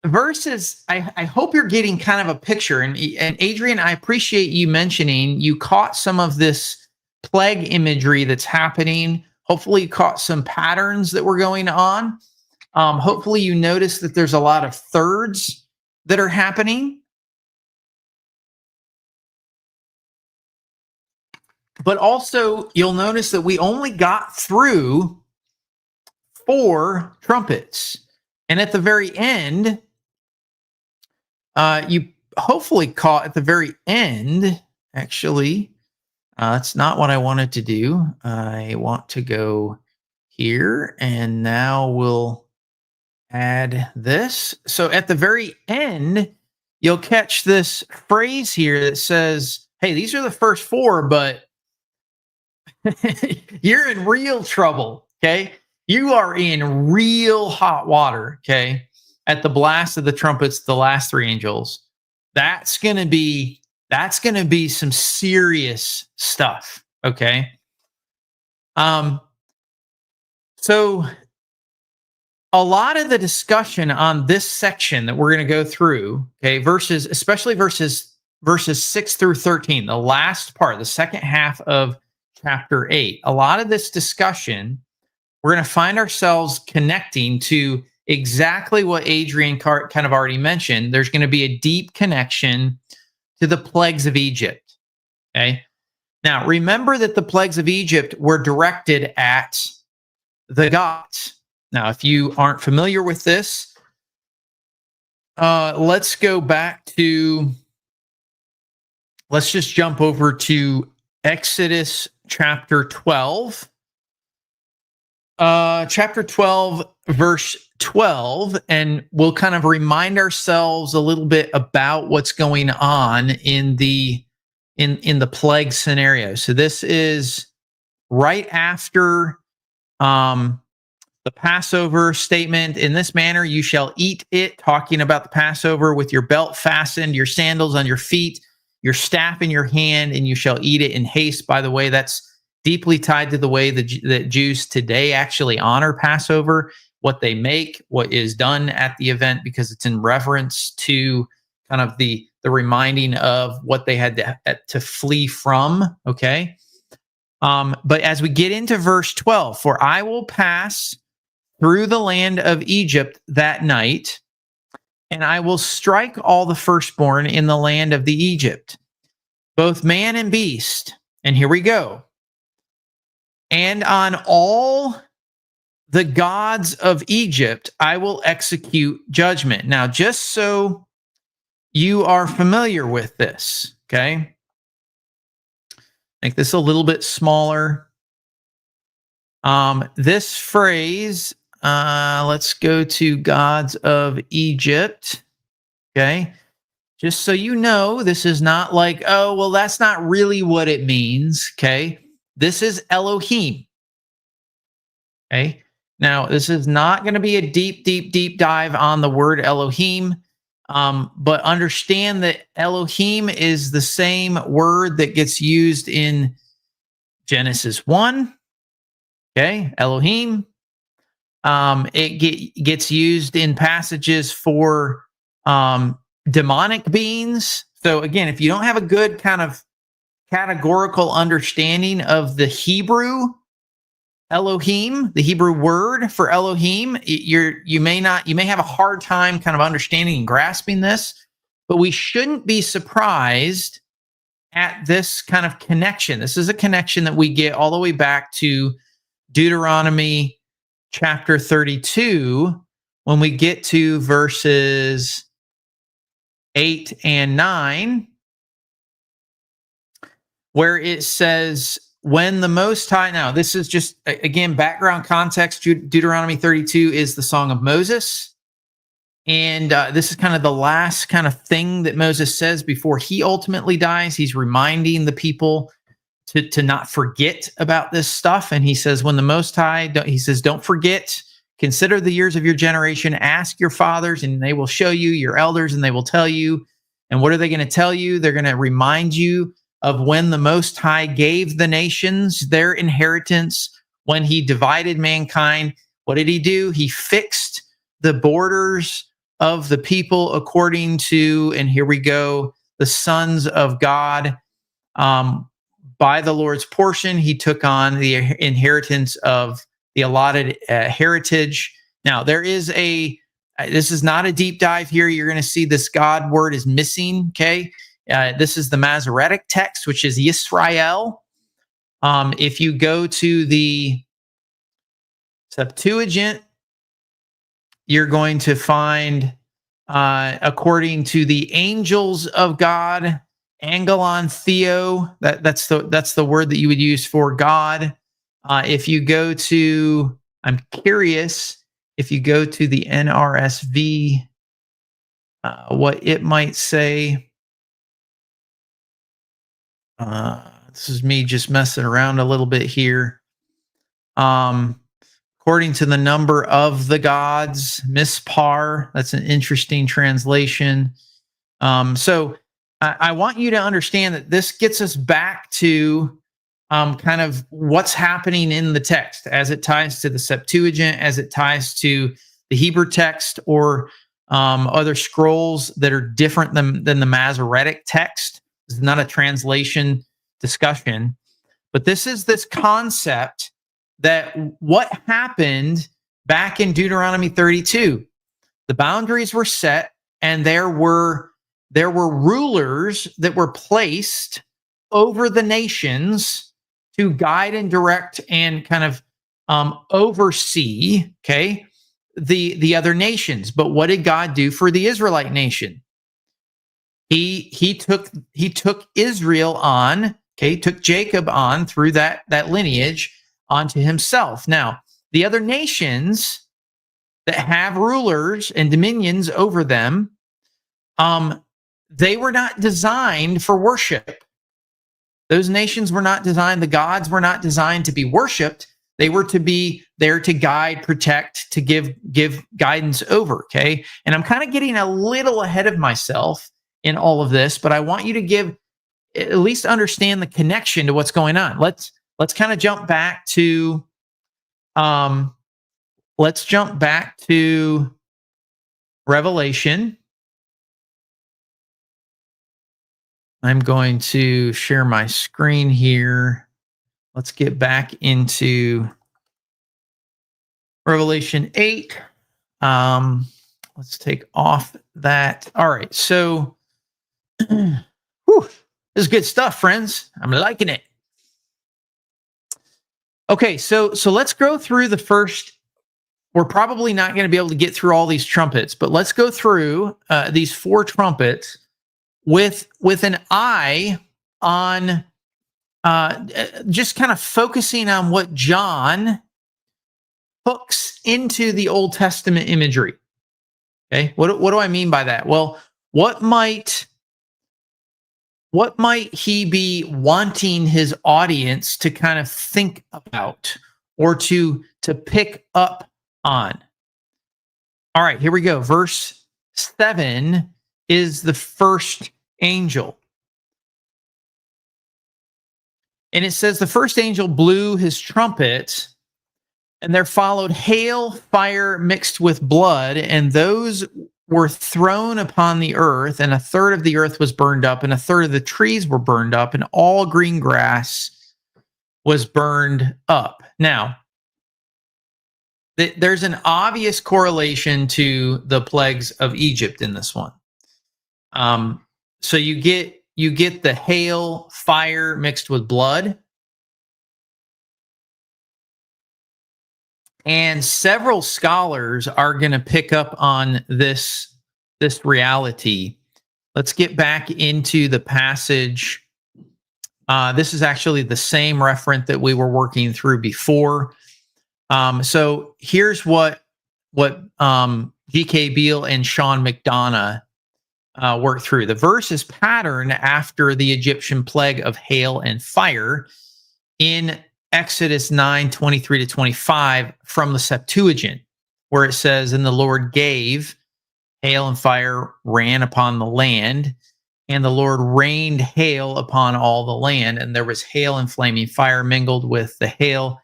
verses, I hope you're getting kind of a picture. And Adrian, I appreciate you mentioning you caught some of this plague imagery that's happening. Hopefully you caught some patterns that were going on. Hopefully you noticed that there's a lot of thirds that are happening. But also, you'll notice that we only got through 4 trumpets. And at the very end, you hopefully caught at the very end, actually, that's not what I wanted to do. I want to go here, and now we'll add this. So at the very end, you'll catch this phrase here that says, hey, these are the first 4, but you're in real trouble, okay? You are in real hot water, okay? At the blast of the trumpets, the last 3 angels. That's going to be some serious stuff, okay? So a lot of the discussion on this section that we're going to go through, okay, especially verses 6 through 13, the last part, the second half of chapter 8, a lot of this discussion, we're going to find ourselves connecting to exactly what Adrian kind of already mentioned. There's going to be a deep connection to the plagues of Egypt. Okay. Now, remember that the plagues of Egypt were directed at the gods. Now, if you aren't familiar with this, let's just jump over to Exodus chapter 12. Chapter 12, verse 12, and we'll kind of remind ourselves a little bit about what's going on in the plague scenario. So this is right after the Passover statement. In this manner you shall eat it, talking about the Passover, with your belt fastened, your sandals on your feet, your staff in your hand, and you shall eat it in haste. By the way, that's deeply tied to the way that Jews today actually honor Passover, what they make, what is done at the event, because it's in reverence to kind of the reminding of what they had to flee from, okay? But as we get into verse 12, for I will pass through the land of Egypt that night, and I will strike all the firstborn in the land of the Egypt, both man and beast. And here we go. And on all the gods of Egypt, I will execute judgment. Now, just so you are familiar with this, okay? Make this a little bit smaller. This phrase, let's go to gods of Egypt, okay? Just so you know, this is not like, oh, well, that's not really what it means, okay? This is Elohim, okay? Now, this is not going to be a deep dive on the word Elohim, but understand that Elohim is the same word that gets used in Genesis 1, okay? Elohim. It gets used in passages for demonic beings. So again, if you don't have a good kind of categorical understanding of the Hebrew Elohim, the Hebrew word for Elohim, you may have a hard time kind of understanding and grasping this, but we shouldn't be surprised at this kind of connection. This is a connection that we get all the way back to Deuteronomy chapter 32 when we get to verses 8 and 9, where it says, when the Most High, now this is just, again, background context, Deuteronomy 32 is the Song of Moses. And this is kind of the last kind of thing that Moses says before he ultimately dies. He's reminding the people to not forget about this stuff. And he says, when the Most High, he says, don't forget, consider the years of your generation, ask your fathers, and they will show you, your elders, and they will tell you. And what are they going to tell you? They're going to remind you of when the Most High gave the nations their inheritance, when he divided mankind. What did he do? He fixed the borders of the people according to, and here we go, the sons of God. By the Lord's portion, he took on the inheritance of the allotted heritage. Now, this is not a deep dive here. You're going to see this God word is missing, okay? This is the Masoretic text, which is Yisrael. If you go to the Septuagint, you're going to find, according to the angels of God, Angelon Theo, that's the word that you would use for God. If you go to, I'm curious, if you go to the NRSV, what it might say. This is me just messing around a little bit here. According to the number of the gods, Mispar, that's an interesting translation. So I want you to understand that this gets us back to kind of what's happening in the text as it ties to the Septuagint, as it ties to the Hebrew text, or other scrolls that are different than the Masoretic text. This is not a translation discussion, but this is this concept that what happened back in Deuteronomy 32, the boundaries were set, and there were rulers that were placed over the nations to guide and direct and kind of oversee, okay, the other nations. But what did God do for the Israelite nation? He took Israel on, okay, took Jacob on through that lineage onto himself. Now, the other nations that have rulers and dominions over them, they were not designed for worship. Those nations were not designed, the gods were not designed to be worshiped. They were to be there to guide, protect, to give guidance over, okay? And I'm kind of getting a little ahead of myself in all of this, but I want you to at least understand the connection to what's going on. Let's kind of jump back to Revelation. I'm going to share my screen here. Let's get back into Revelation 8. Let's take off that. All right, so this is good stuff, friends. I'm liking it. Okay, so let's go through the first we're probably not going to be able to get through all these trumpets, but let's go through these 4 trumpets with an eye on just kind of focusing on what John hooks into the Old Testament imagery. Okay, what do I mean by that? Well, what might he be wanting his audience to kind of think about or to pick up on? All right, here we go. Verse 7 is the first angel. And it says, the first angel blew his trumpet, and there followed hail, fire mixed with blood, and those were thrown upon the earth, and a third of the earth was burned up, and a third of the trees were burned up, and all green grass was burned up. Now, there's an obvious correlation to the plagues of Egypt in this one. So you get the hail, fire mixed with blood. And several scholars are going to pick up on this reality. Let's get back into the passage. This is actually the same reference that we were working through before. So here's what G.K. Beale and Sean McDonough worked through. The verse is patterned after the Egyptian plague of hail and fire in Exodus 9:23-25 from the Septuagint, where it says, and the Lord gave, hail and fire ran upon the land, and the Lord rained hail upon all the land, and there was hail and flaming fire mingled with the hail,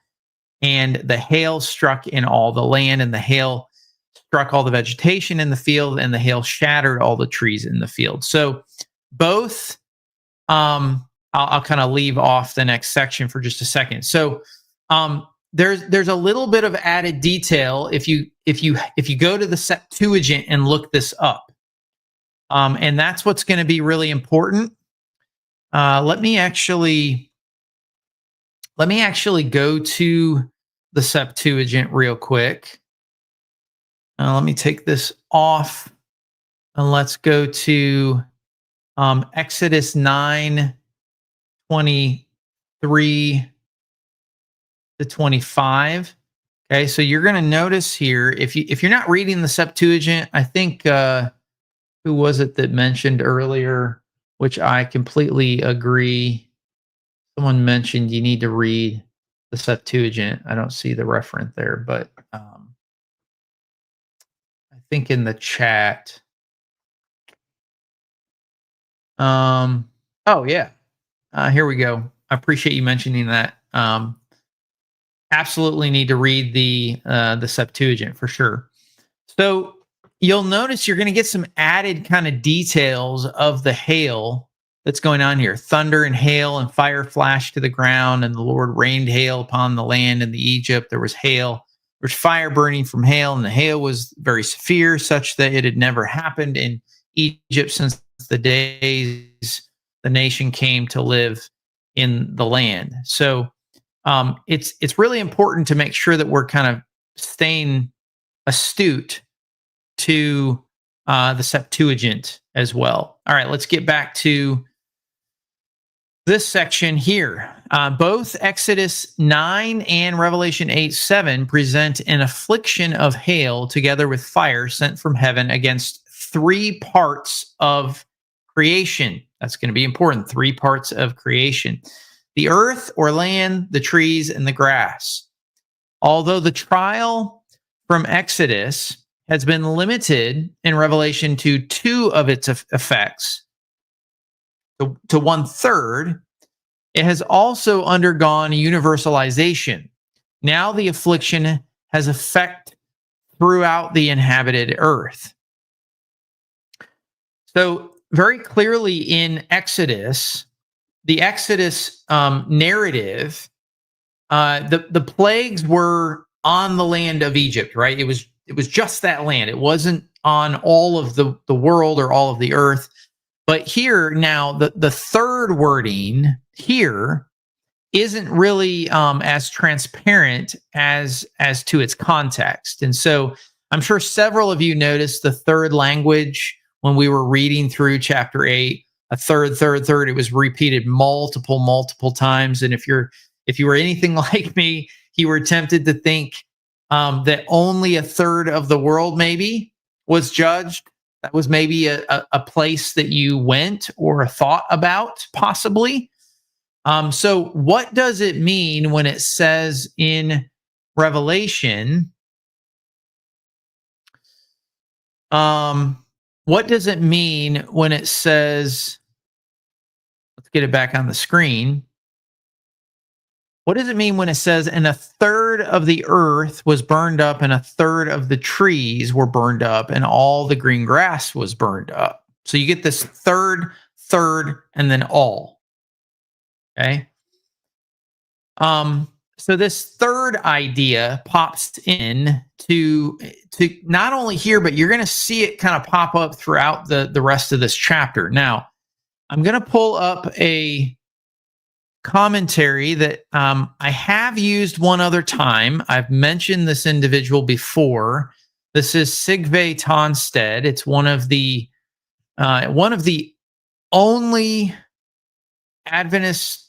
and the hail struck in all the land, and the hail struck all the vegetation in the field, and the hail shattered all the trees in the field. So both, I'll kind of leave off the next section for just a second. So there's a little bit of added detail if you go to the Septuagint and look this up, and that's what's going to be really important. Let me actually go to the Septuagint real quick. Let me take this off, and let's go to Exodus 9:23-25. Okay, so you're going to notice here, if you're not reading the Septuagint, I think who was it that mentioned earlier, which I completely agree. Someone mentioned you need to read the Septuagint. I don't see the reference there, but I think in the chat. Oh yeah. Here we go. I appreciate you mentioning that. Absolutely need to read the Septuagint for sure. So you'll notice you're going to get some added kind of details of the hail that's going on here. Thunder and hail and fire flashed to the ground, and the Lord rained hail upon the land in the Egypt. There was hail. There was fire burning from hail, and the hail was very severe, such that it had never happened in Egypt since the days the nation came to live in the land. So it's really important to make sure that we're kind of staying astute to the Septuagint as well. All right, let's get back to this section here. Both Exodus 9 and Revelation 8:7 present an affliction of hail together with fire sent from heaven against 3 parts of creation. That's going to be important. 3 parts of creation: the earth or land, the trees, and the grass. Although the trial from Exodus has been limited in Revelation to 2 of its effects, to 1/3, it has also undergone universalization. Now the affliction has effect throughout the inhabited earth. So very clearly in Exodus, the Exodus narrative, the plagues were on the land of Egypt, right? It was just that land. It wasn't on all of the world or all of the earth. But here now, the third wording here isn't really as transparent as to its context. And so I'm sure several of you noticed the third language when we were reading through chapter 8. A third. It was repeated multiple times. And if you were anything like me, you were tempted to think that only a third of the world maybe was judged. That was maybe a place that you went or thought about, possibly. So what does it mean when it says in Revelation? What does it mean when it says, let's get it back on the screen. What does it mean when it says, and a third of the earth was burned up, and a third of the trees were burned up, and all the green grass was burned up? So you get this third, and then all. Okay. So this third idea pops in to not only here, but you're going to see it kind of pop up throughout the rest of this chapter. Now, I'm going to pull up a commentary that I have used one other time. I've mentioned this individual before. This is Sigve Tonstad. It's one of the only Adventist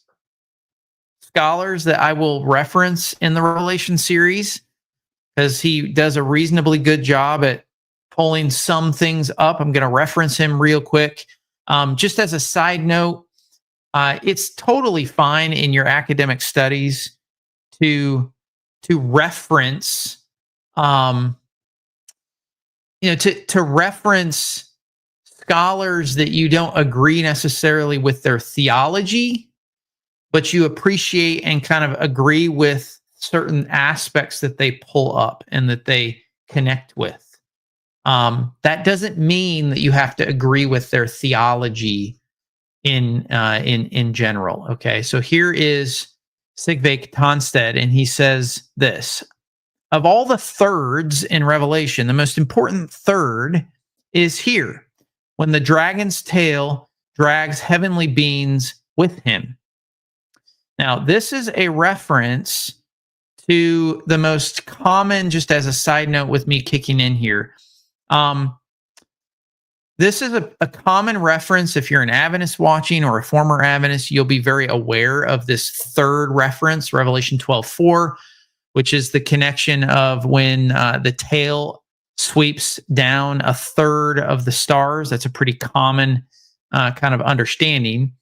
scholars that I will reference in the Revelation series, because he does a reasonably good job at pulling some things up. I'm going to reference him real quick. Just as a side note, it's totally fine in your academic studies to reference, to reference scholars that you don't agree necessarily with their theology, but you appreciate and kind of agree with certain aspects that they pull up and that they connect with. That doesn't mean that you have to agree with their theology in general. Okay, so here is Sigve Tonstad, and he says this: of all the thirds in Revelation, the most important third is here, when the dragon's tail drags heavenly beings with him. Now, this is a reference to the most common, just as a side note with me kicking in here. This is a common reference. If you're an Adventist watching or a former Adventist, you'll be very aware of this third reference, Revelation 12:4, which is the connection of when the tail sweeps down a third of the stars. That's a pretty common kind of understanding.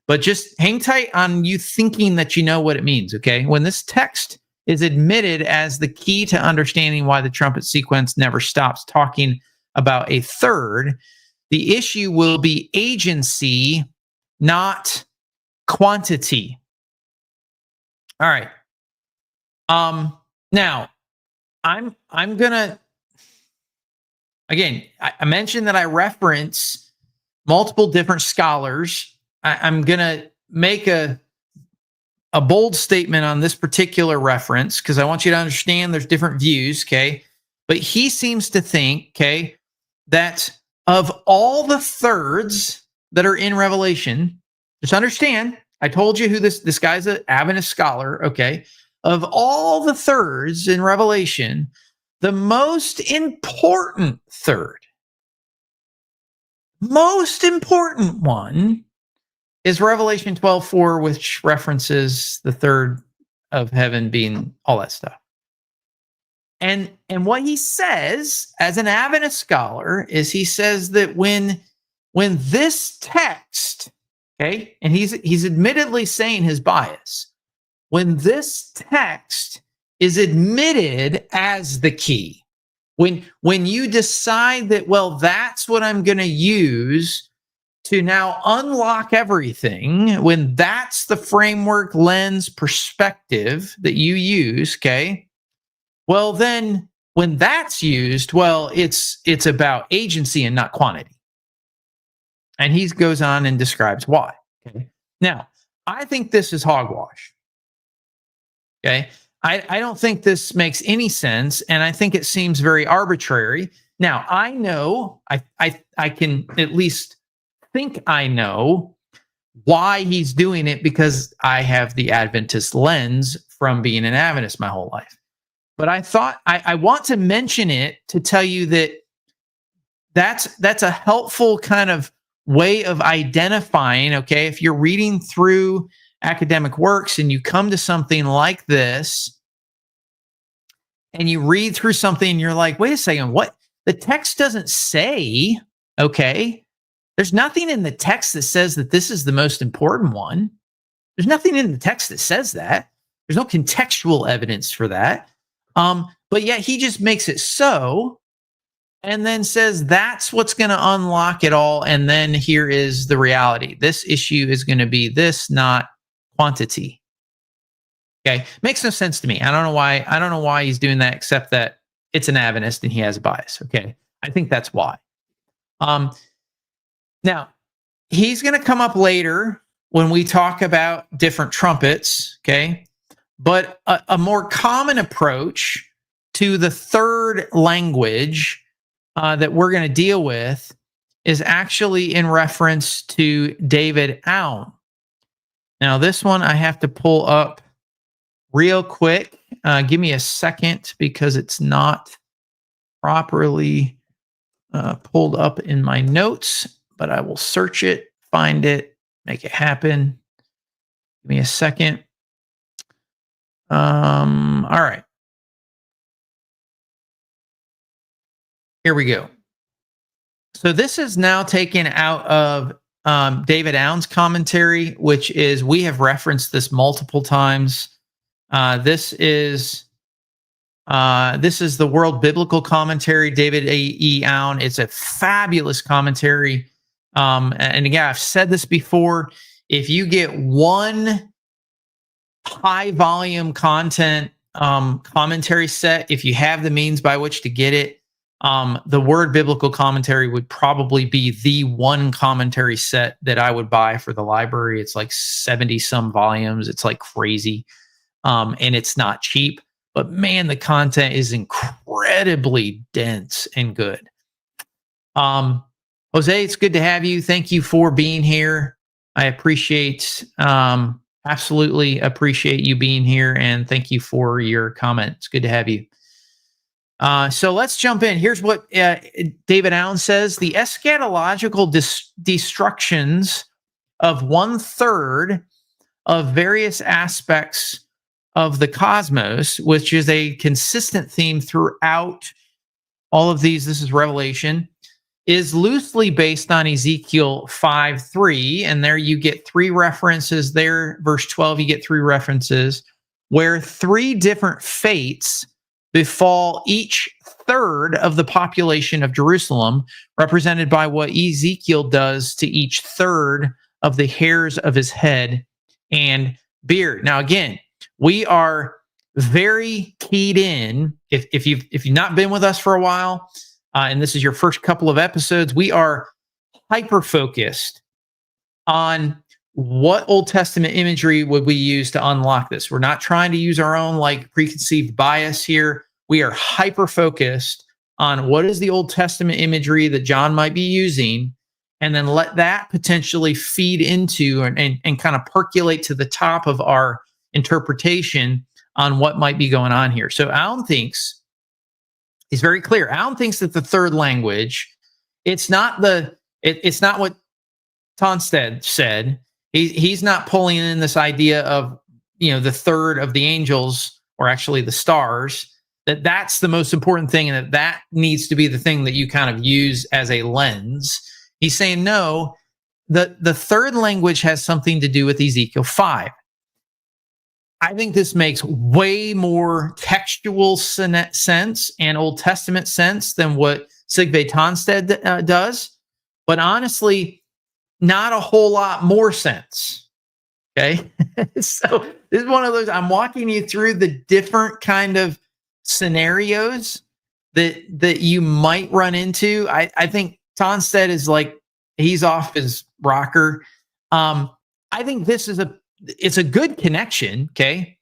But just hang tight on you thinking that you know what it means, okay? When this text is admitted as the key to understanding why the trumpet sequence never stops talking about a third, the issue will be agency, not quantity. All right. Now, I'm gonna, again, I mentioned that I reference multiple different scholars. I'm going to make a bold statement on this particular reference because I want you to understand there's different views, okay? But he seems to think, okay, that of all the thirds that are in Revelation, just understand, I told you who this guy's an Adventist scholar, okay? Of all the thirds in Revelation, the most important one is Revelation 12:4, which references the third of heaven being all that stuff. And what he says as an Adventist scholar is he says that when this text, okay, and he's admittedly saying his bias, when this text is admitted as the key, when you decide that, well, that's what I'm going to use to now unlock everything, when that's the framework, lens, perspective that you use, okay, well, then when that's used, well, it's about agency and not quantity. And he goes on and describes why. Okay. Now, I think this is hogwash. Okay. I don't think this makes any sense, and I think it seems very arbitrary. Now, I know, I can at least think I know why he's doing it, because I have the Adventist lens from being an Adventist my whole life. But I thought I want to mention it to tell you that that's a helpful kind of way of identifying, okay, if you're reading through academic works and you come to something like this and you read through something and you're like, wait a second, what? The text doesn't say, okay, there's nothing in the text that says that this is the most important one. There's nothing in the text that says that. There's no contextual evidence for that. But yet he just makes it so, and then says that's what's going to unlock it all. And then here is the reality. This issue is going to be this, not quantity. Okay. Makes no sense to me. I don't know why he's doing that, except that it's an Adventist and he has a bias. Okay. I think that's why. Now he's going to come up later when we talk about different trumpets. Okay. But a more common approach to the third language that we're going to deal with is actually in reference to David Aun. Now, this one I have to pull up real quick. Give me a second because it's not properly pulled up in my notes, but I will search it, find it, make it happen. Give me a second. All right. Here we go. So this is now taken out of David Aun's commentary, which is, we have referenced this multiple times. This is the World Biblical Commentary, David E. Aun. It's a fabulous commentary. And again, I've said this before. If you get one high volume content commentary set, if you have the means by which to get it, the Word Biblical Commentary would probably be the one commentary set that I would buy for the library. It's like 70 some volumes. It's like crazy. And it's not cheap, but man, the content is incredibly dense and good. Jose, it's good to have you. Thank you for being here. I appreciate, absolutely appreciate you being here, and thank you for your comment. It's good to have you. So let's jump in. Here's what David Aun says. The eschatological destructions of 1/3 of various aspects of the cosmos, which is a consistent theme throughout all of these, this is Revelation, is loosely based on Ezekiel 5:3. And there you get 3 references there. Verse 12, you get 3 references where 3 different fates befall each third of the population of Jerusalem, represented by what Ezekiel does to each third of the hairs of his head and beard. Now, again, we are very keyed in. If you've not been with us for a while, and this is your first couple of episodes, we are hyper focused on what Old Testament imagery would we use to unlock this. We're not trying to use our own like preconceived bias here. We are hyper focused on what is the Old Testament imagery that John might be using, and then let that potentially feed into and kind of percolate to the top of our interpretation on what might be going on here. So Aun thinks, he's very clear. Aun thinks that the third language, it's not what Tonstad said. He's not pulling in this idea of, the third of the angels, or actually the stars, that's the most important thing, and that needs to be the thing that you kind of use as a lens. He's saying, no, the third language has something to do with Ezekiel 5. I think this makes way more textual sense and Old Testament sense than what Sigve Tonstad does. But honestly, not a whole lot more sense. Okay. So this is one of those, I'm walking you through the different kind of scenarios that you might run into. I think Tonstad is like, he's off his rocker. I think this is it's a good connection. Okay.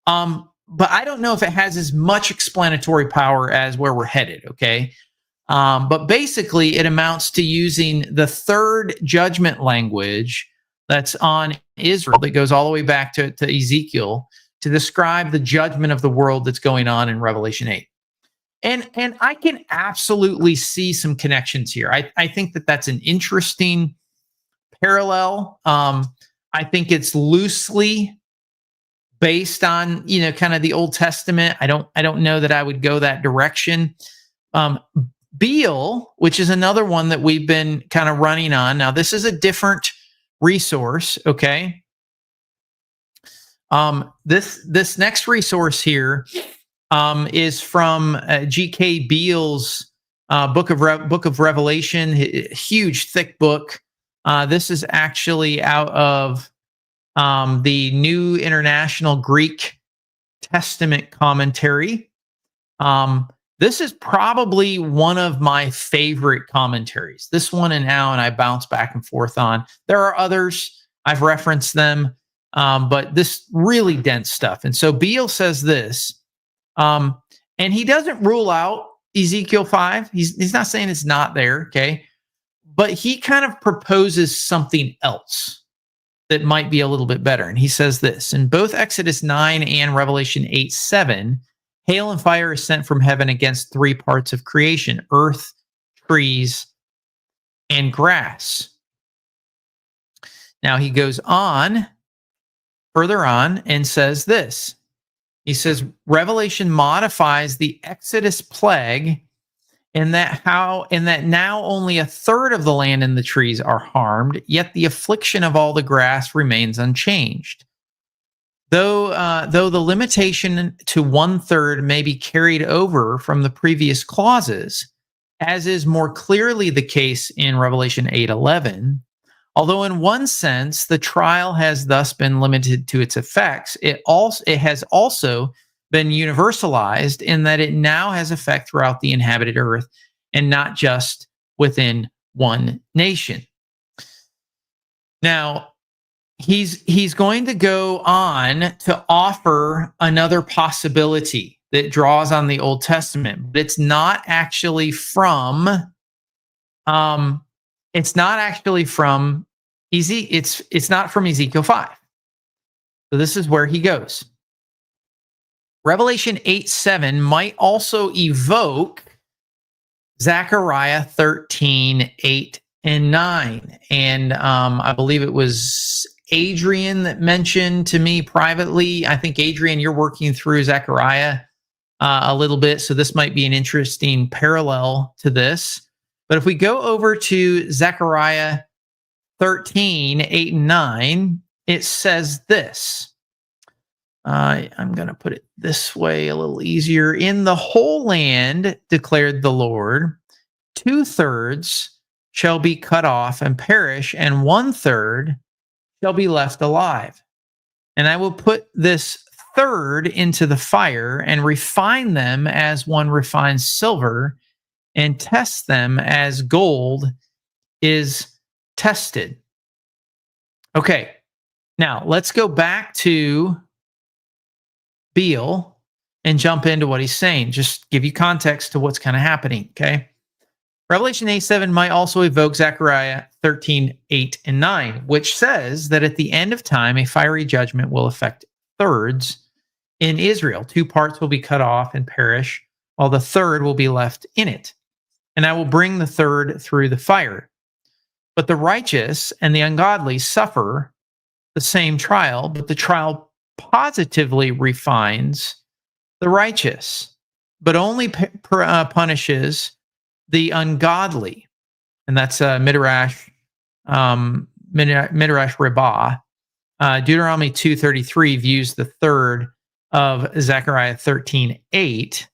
But I don't know if it has as much explanatory power as where we're headed. Okay. But basically, it amounts to using the third judgment language that's on Israel that goes all the way back to Ezekiel to describe the judgment of the world that's going on in Revelation 8. And I can absolutely see some connections here. I think that that's an interesting parallel. I think it's loosely based on, kind of the Old Testament. I don't know that I would go that direction. Beale, which is another one that we've been kind of running on. Now, this is a different resource, okay? This next resource here is from G.K. Beale's Book of Revelation, huge, thick book. This is actually out of the New International Greek Testament Commentary. This is probably one of my favorite commentaries. This one and Alan I bounce back and forth on. There are others. I've referenced them, but this really dense stuff. And so Beale says this, and he doesn't rule out Ezekiel 5. He's not saying it's not there, okay? But he kind of proposes something else that might be a little bit better. And he says this, in both Exodus 9 and Revelation 8:7, hail and fire is sent from heaven against three parts of creation: earth, trees, and grass. Now he goes on, further on, and says this. He says, Revelation modifies the Exodus plague in that now only a third of the land and the trees are harmed, yet the affliction of all the grass remains unchanged. Though the limitation to 1/3 may be carried over from the previous clauses, as is more clearly the case in Revelation 8:11, although in one sense the trial has thus been limited to its effects, it has also been universalized in that it now has effect throughout the inhabited earth and not just within one nation. Now, he's going to go on to offer another possibility that draws on the Old Testament, but it's not actually from it's not from Ezekiel 5. So this is where he goes. Revelation 8:7 might also evoke Zechariah 13:8 and 9. And I believe it was Adrian that mentioned to me privately. I think, Adrian, you're working through Zechariah a little bit, so this might be an interesting parallel to this. But if we go over to Zechariah 13:8 and 9, it says this. I'm going to put it this way a little easier. In the whole land, declared the Lord, 2/3 shall be cut off and perish, and 1/3 shall be left alive. And I will put this third into the fire and refine them as one refines silver and test them as gold is tested. Okay, now let's go back to Beale and jump into what he's saying. Just give you context to what's kind of happening, okay? Revelation 8:7 might also evoke Zechariah 13:8 and 9, which says that at the end of time, a fiery judgment will affect thirds in Israel. 2 parts will be cut off and perish, while the third will be left in it. And I will bring the third through the fire. But the righteous and the ungodly suffer the same trial, but the trial positively refines the righteous, but only punishes the ungodly. And that's Midrash Rabbah. Deuteronomy 2:33 views the third of Zechariah 13:8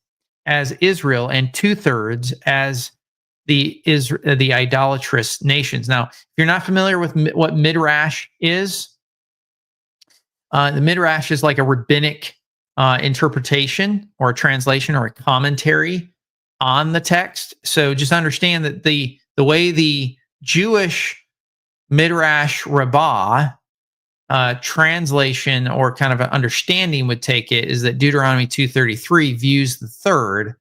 as Israel and 2/3 as the idolatrous nations. Now, if you're not familiar with what Midrash is, the Midrash is like a rabbinic interpretation or a translation or a commentary on the text. So just understand that the way the Jewish Midrash Rabbah translation or kind of an understanding would take it is that Deuteronomy 2:33 views the third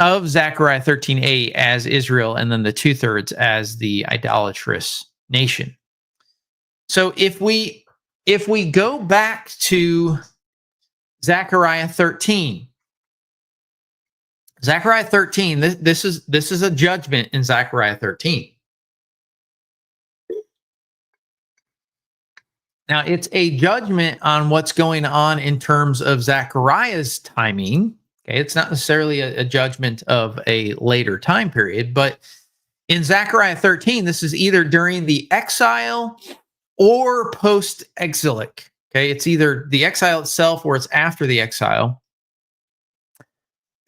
of Zechariah 13:8 as Israel, and then the 2/3 as the idolatrous nation. So if we go back to Zechariah 13, Zechariah 13, this is a judgment in Zechariah 13. Now, it's a judgment on what's going on in terms of Zechariah's timing. Okay, it's not necessarily a judgment of a later time period, but in Zechariah 13, this is either during the exile or post-exilic. Okay, it's either the exile itself or it's after the exile.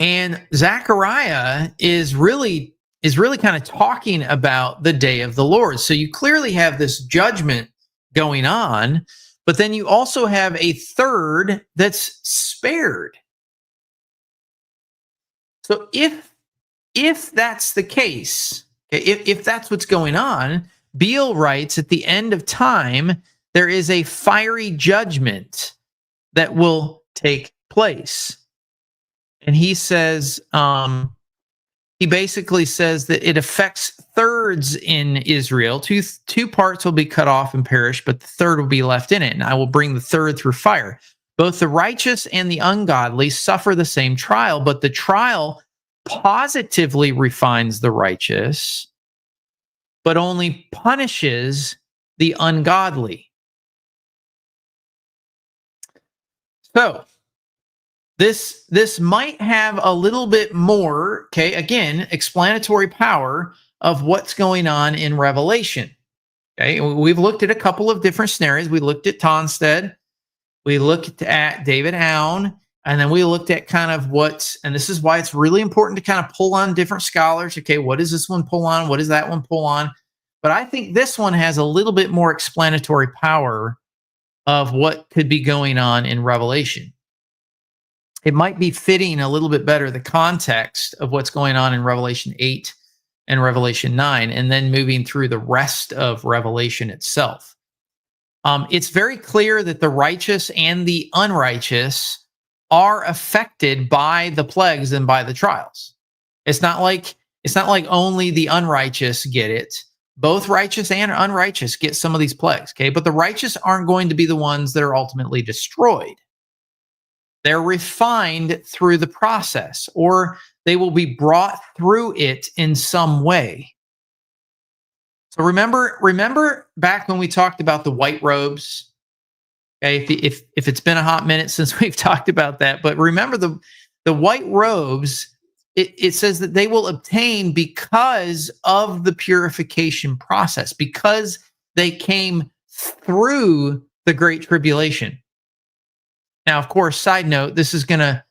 And Zechariah is really kind of talking about the day of the Lord. So you clearly have this judgment going on, but then you also have a third that's spared. So if that's the case, okay, if that's what's going on, Beale writes at the end of time, there is a fiery judgment that will take place. And he says, he basically says that it affects thirds in Israel. Two parts will be cut off and perish, but the third will be left in it. And I will bring the third through fire. Both the righteous and the ungodly suffer the same trial, but the trial positively refines the righteous, but only punishes the ungodly. So this might have a little bit more, okay, again, explanatory power of what's going on in Revelation. Okay, we've looked at a couple of different scenarios. We looked at Tonstad, we looked at David Aune, and then we looked at kind of and this is why it's really important to kind of pull on different scholars. Okay, what does this one pull on? What does that one pull on? But I think this one has a little bit more explanatory power of what could be going on in Revelation. It might be fitting a little bit better the context of what's going on in Revelation 8 and Revelation 9, and then moving through the rest of Revelation itself. It's very clear that the righteous and the unrighteous are affected by the plagues and by the trials. It's not like only the unrighteous get it. Both righteous and unrighteous get some of these plagues, okay? But the righteous aren't going to be the ones that are ultimately destroyed. They're refined through the process, or they will be brought through it in some way. So remember back when we talked about the white robes? Okay, if it's been a hot minute since we've talked about that, but remember the white robes, it says that they will obtain because of the purification process, because they came through the Great Tribulation. Now, of course, side note, this is gonna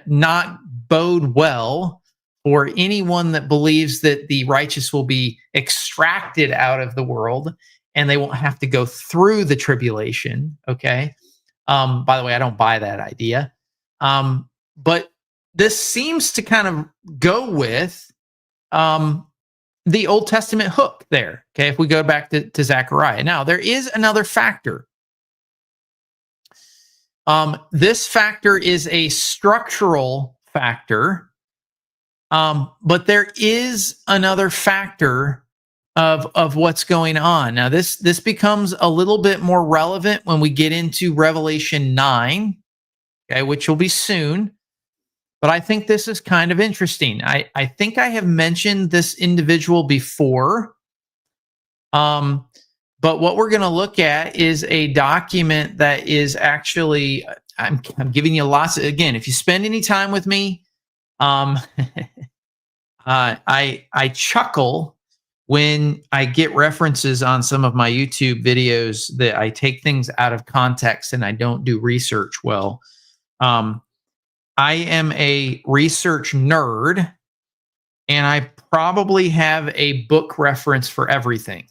not bode well for anyone that believes that the righteous will be extracted out of the world and they won't have to go through the tribulation. Okay. By the way, I don't buy that idea. But this seems to kind of go with the Old Testament hook there. Okay. If we go back to Zechariah. Now, there is another factor. This factor is a structural factor, but there is another factor of what's going on. Now, this becomes a little bit more relevant when we get into Revelation 9, okay, which will be soon. But I think this is kind of interesting. I think I have mentioned this individual before. But what we're going to look at is a document that is actually, I'm giving you lots of, again, if you spend any time with me, I chuckle when I get references on some of my YouTube videos that I take things out of context and I don't do research well. I am a research nerd, and I probably have a book reference for everything.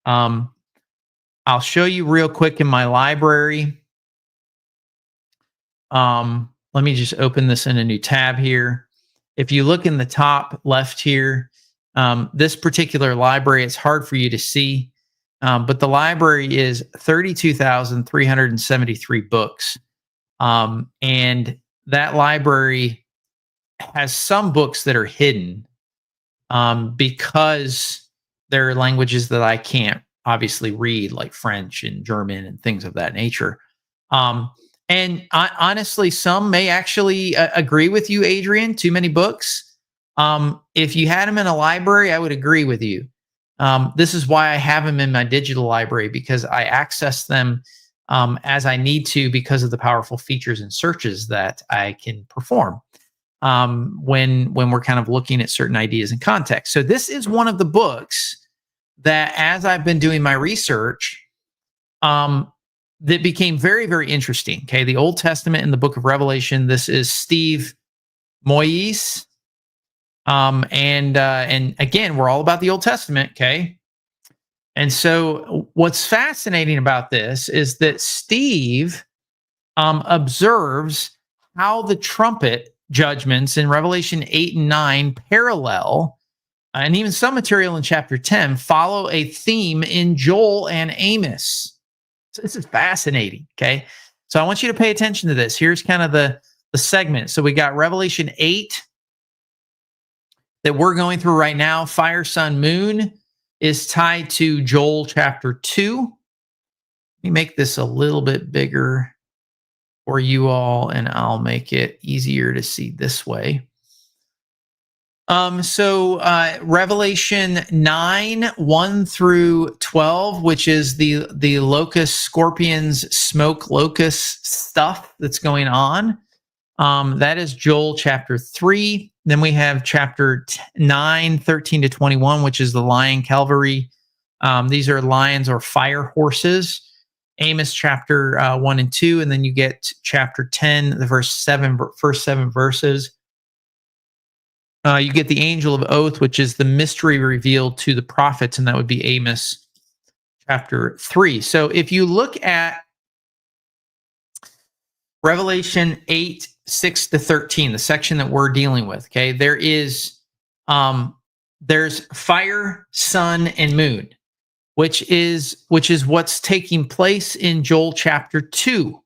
I'll show you real quick in my library. Let me just open this in a new tab here. If you look in the top left here, this particular library, it's hard for you to see, but the library is 32,373 books. And that library has some books that are hidden because there are languages that I can't obviously read, like French and German and things of that nature. And honestly, some may actually agree with you, Adrian. Too many books. If you had them in a library, I would agree with you. This is why I have them in my digital library, because I access them as I need to because of the powerful features and searches that I can perform when we're kind of looking at certain ideas in context. So this is one of the books that, as I've been doing my research, that became very, very interesting. Okay, the Old Testament and the Book of Revelation. This is Steve Moyes, and again, we're all about the Old Testament. Okay, and so what's fascinating about this is that Steve observes how the trumpet judgments in Revelation 8 and 9 parallel, and even some material in chapter 10 follow a theme in Joel and Amos. So this is fascinating. Okay. So I want you to pay attention to this. Here's kind of the segment. So we got Revelation 8 that we're going through right now. Fire, sun, moon is tied to Joel chapter 2. Let me make this a little bit bigger for you all, and I'll make it easier to see this way. So Revelation 9, 1 through 12, which is the locust, scorpions, smoke, locust stuff that's going on. That is Joel chapter 3. Then we have chapter 9, 13 to 21, which is the lion cavalry. These are lions or fire horses. Amos chapter 1 and 2. And then you get chapter 10, the first 7 verses. You get the angel of oath, which is the mystery revealed to the prophets, and that would be Amos chapter 3. So if you look at Revelation 8, 6 to 13, the section that we're dealing with, okay, there's fire, sun, and moon, which is what's taking place in Joel chapter 2.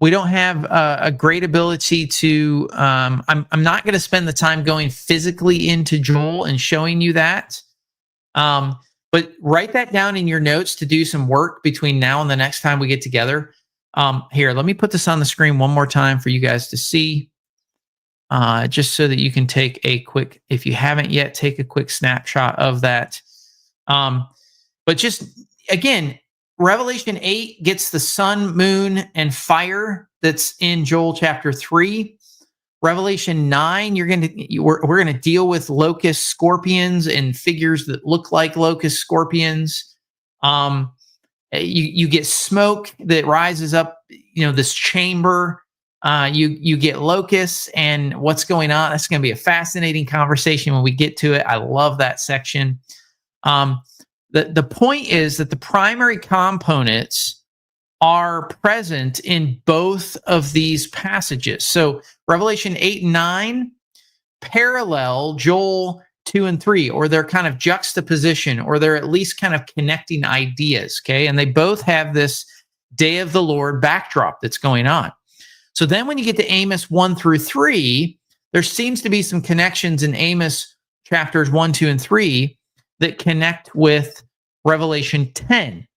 We don't have a great ability to, I'm not going to spend the time going physically into Joel and showing you that. But write that down in your notes to do some work between now and the next time we get together. Here, let me put this on the screen one more time for you guys to see, just so that you can take a quick, if you haven't yet, take a quick snapshot of that. But just, again, Revelation 8 gets the sun, moon, and fire that's in Joel chapter 3. Revelation 9, we're going to deal with locust scorpions and figures that look like locust scorpions. You get smoke that rises up, this chamber. You get locusts and what's going on. That's going to be a fascinating conversation when we get to it. I love that section. The point is that the primary components are present in both of these passages. So Revelation 8 and 9 parallel Joel 2 and 3, or they're kind of juxtaposition, or they're at least kind of connecting ideas, okay? And they both have this day of the Lord backdrop that's going on. So then when you get to Amos 1 through 3, there seems to be some connections in Amos chapters 1, 2, and 3 that connect with Revelation 10.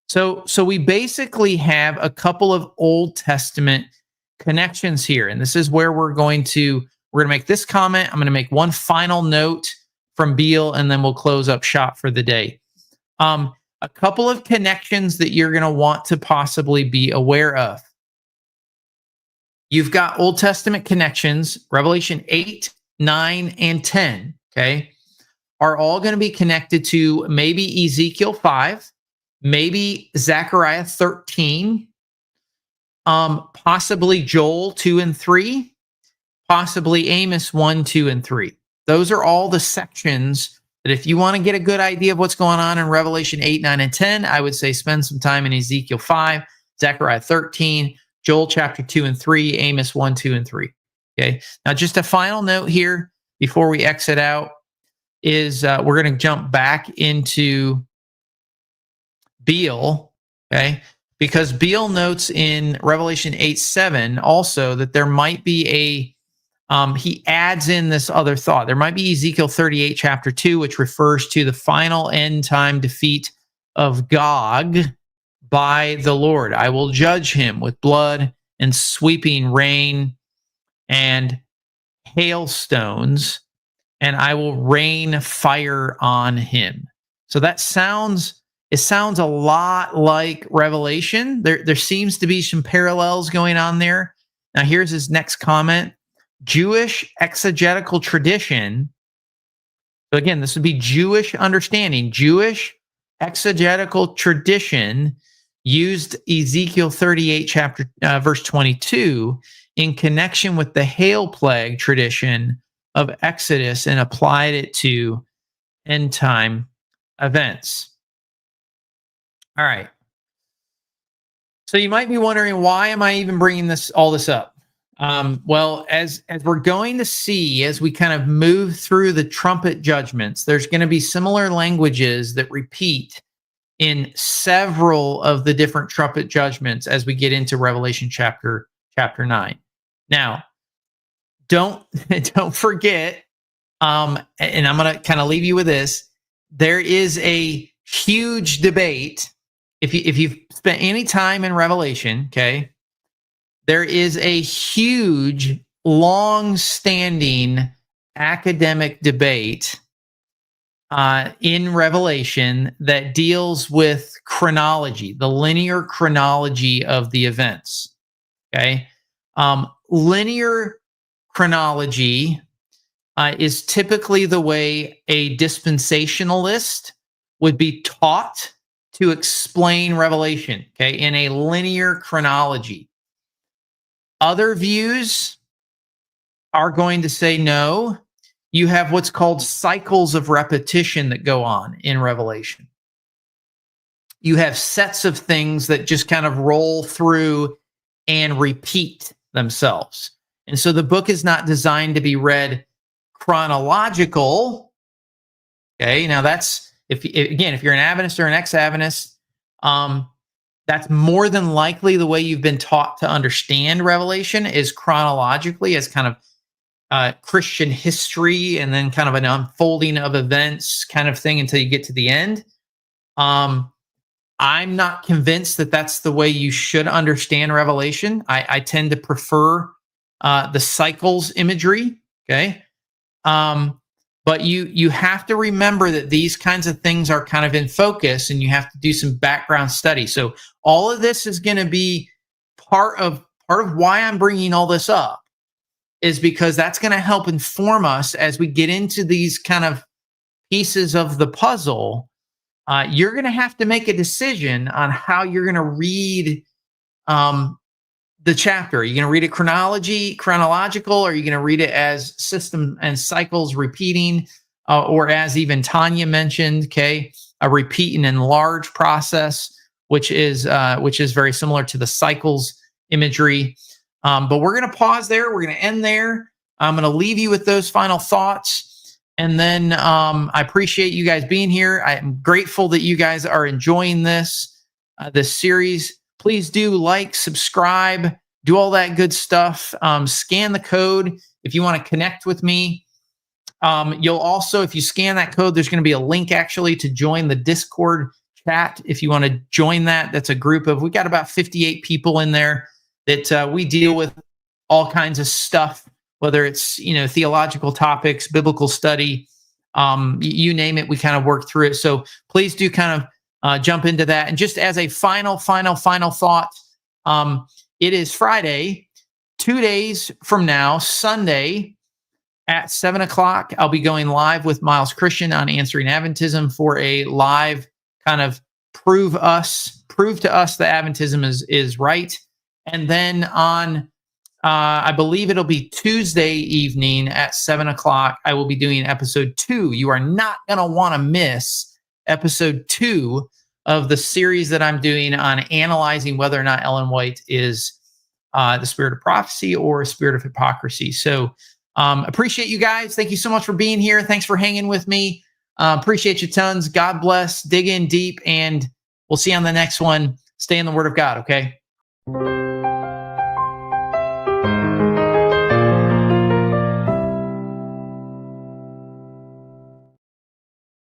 So we basically have a couple of Old Testament connections here. And this is where we're going to make this comment. I'm going to make one final note from Beale, and then we'll close up shop for the day. A couple of connections that you're going to want to possibly be aware of. You've got Old Testament connections, Revelation 8, 9, and 10, okay, are all going to be connected to maybe Ezekiel 5, maybe Zechariah 13, possibly Joel 2 and 3, possibly Amos 1, 2, and 3. Those are all the sections that if you want to get a good idea of what's going on in Revelation 8, 9, and 10, I would say spend some time in Ezekiel 5, Zechariah 13, Joel chapter 2 and 3, Amos 1, 2, and 3. Okay. Now, just a final note here before we exit out is we're going to jump back into Beale, okay? Because Beale notes in Revelation 8, 7 also that there might be he adds in this other thought. There might be Ezekiel 38, chapter 2, which refers to the final end time defeat of Gog by the Lord. I will judge him with blood and sweeping rain and hailstones, and I will rain fire on him. So it sounds a lot like Revelation. There seems to be some parallels going on there. Now here's his next comment. Jewish exegetical tradition. So again, this would be Jewish understanding. Jewish exegetical tradition used Ezekiel 38, verse 22, in connection with the hail plague tradition of Exodus and applied it to end time events. All right. So you might be wondering, why am I even bringing all this up? Well, as we're going to see, as we kind of move through the trumpet judgments, there's going to be similar languages that repeat in several of the different trumpet judgments as we get into Revelation chapter 9. Now, don't forget, and I'm going to kind of leave you with this. There is a huge debate. If you've spent any time in Revelation, okay, there is a huge, long-standing academic debate in Revelation that deals with chronology, the linear chronology of the events. Okay, linear chronology is typically the way a dispensationalist would be taught to explain Revelation. Okay, in a linear chronology. Other views are going to say no. You have what's called cycles of repetition that go on in Revelation. You have sets of things that just kind of roll through and repeat themselves. And so the book is not designed to be read chronological. Okay, now that's, if you're an Adventist or an ex-Adventist, that's more than likely the way you've been taught to understand Revelation, is chronologically, as kind of Christian history and then kind of an unfolding of events kind of thing until you get to the end. I'm not convinced that that's the way you should understand Revelation. I tend to prefer the cycles imagery. Okay. But you have to remember that these kinds of things are kind of in focus, and you have to do some background study. So all of this is going to be part of why I'm bringing all this up, is because that's going to help inform us as we get into these kind of pieces of the puzzle. You're going to have to make a decision on how you're going to read the chapter. Are you going to read it chronological? Or are you going to read it as system and cycles repeating, or as even Tanya mentioned, okay, a repeat and enlarge process, which is very similar to the cycles imagery. But we're going to pause there. We're going to end there. I'm going to leave you with those final thoughts. And then I appreciate you guys being here. I'm grateful that you guys are enjoying this series. Please do like, subscribe, do all that good stuff. Scan the code if you want to connect with me. You'll also, if you scan that code, there's going to be a link actually to join the Discord chat. If you want to join that, that's a group of, we got about 58 people in there that we deal with all kinds of stuff, whether it's, theological topics, biblical study, you name it, we kind of work through it. So please do kind of jump into that. And just as a final thought, it is Friday, 2 days from now, Sunday at 7:00. I'll be going live with Miles Christian on Answering Adventism for a live kind of prove to us that Adventism is right. And then on, I believe it'll be Tuesday evening at 7:00, I will be doing episode 2. You are not going to want to miss episode 2 of the series that I'm doing on analyzing whether or not Ellen White is the spirit of prophecy or a spirit of hypocrisy. So appreciate you guys. Thank you so much for being here. Thanks for hanging with me. Appreciate you tons. God bless. Dig in deep, and we'll see you on the next one. Stay in the Word of God, okay?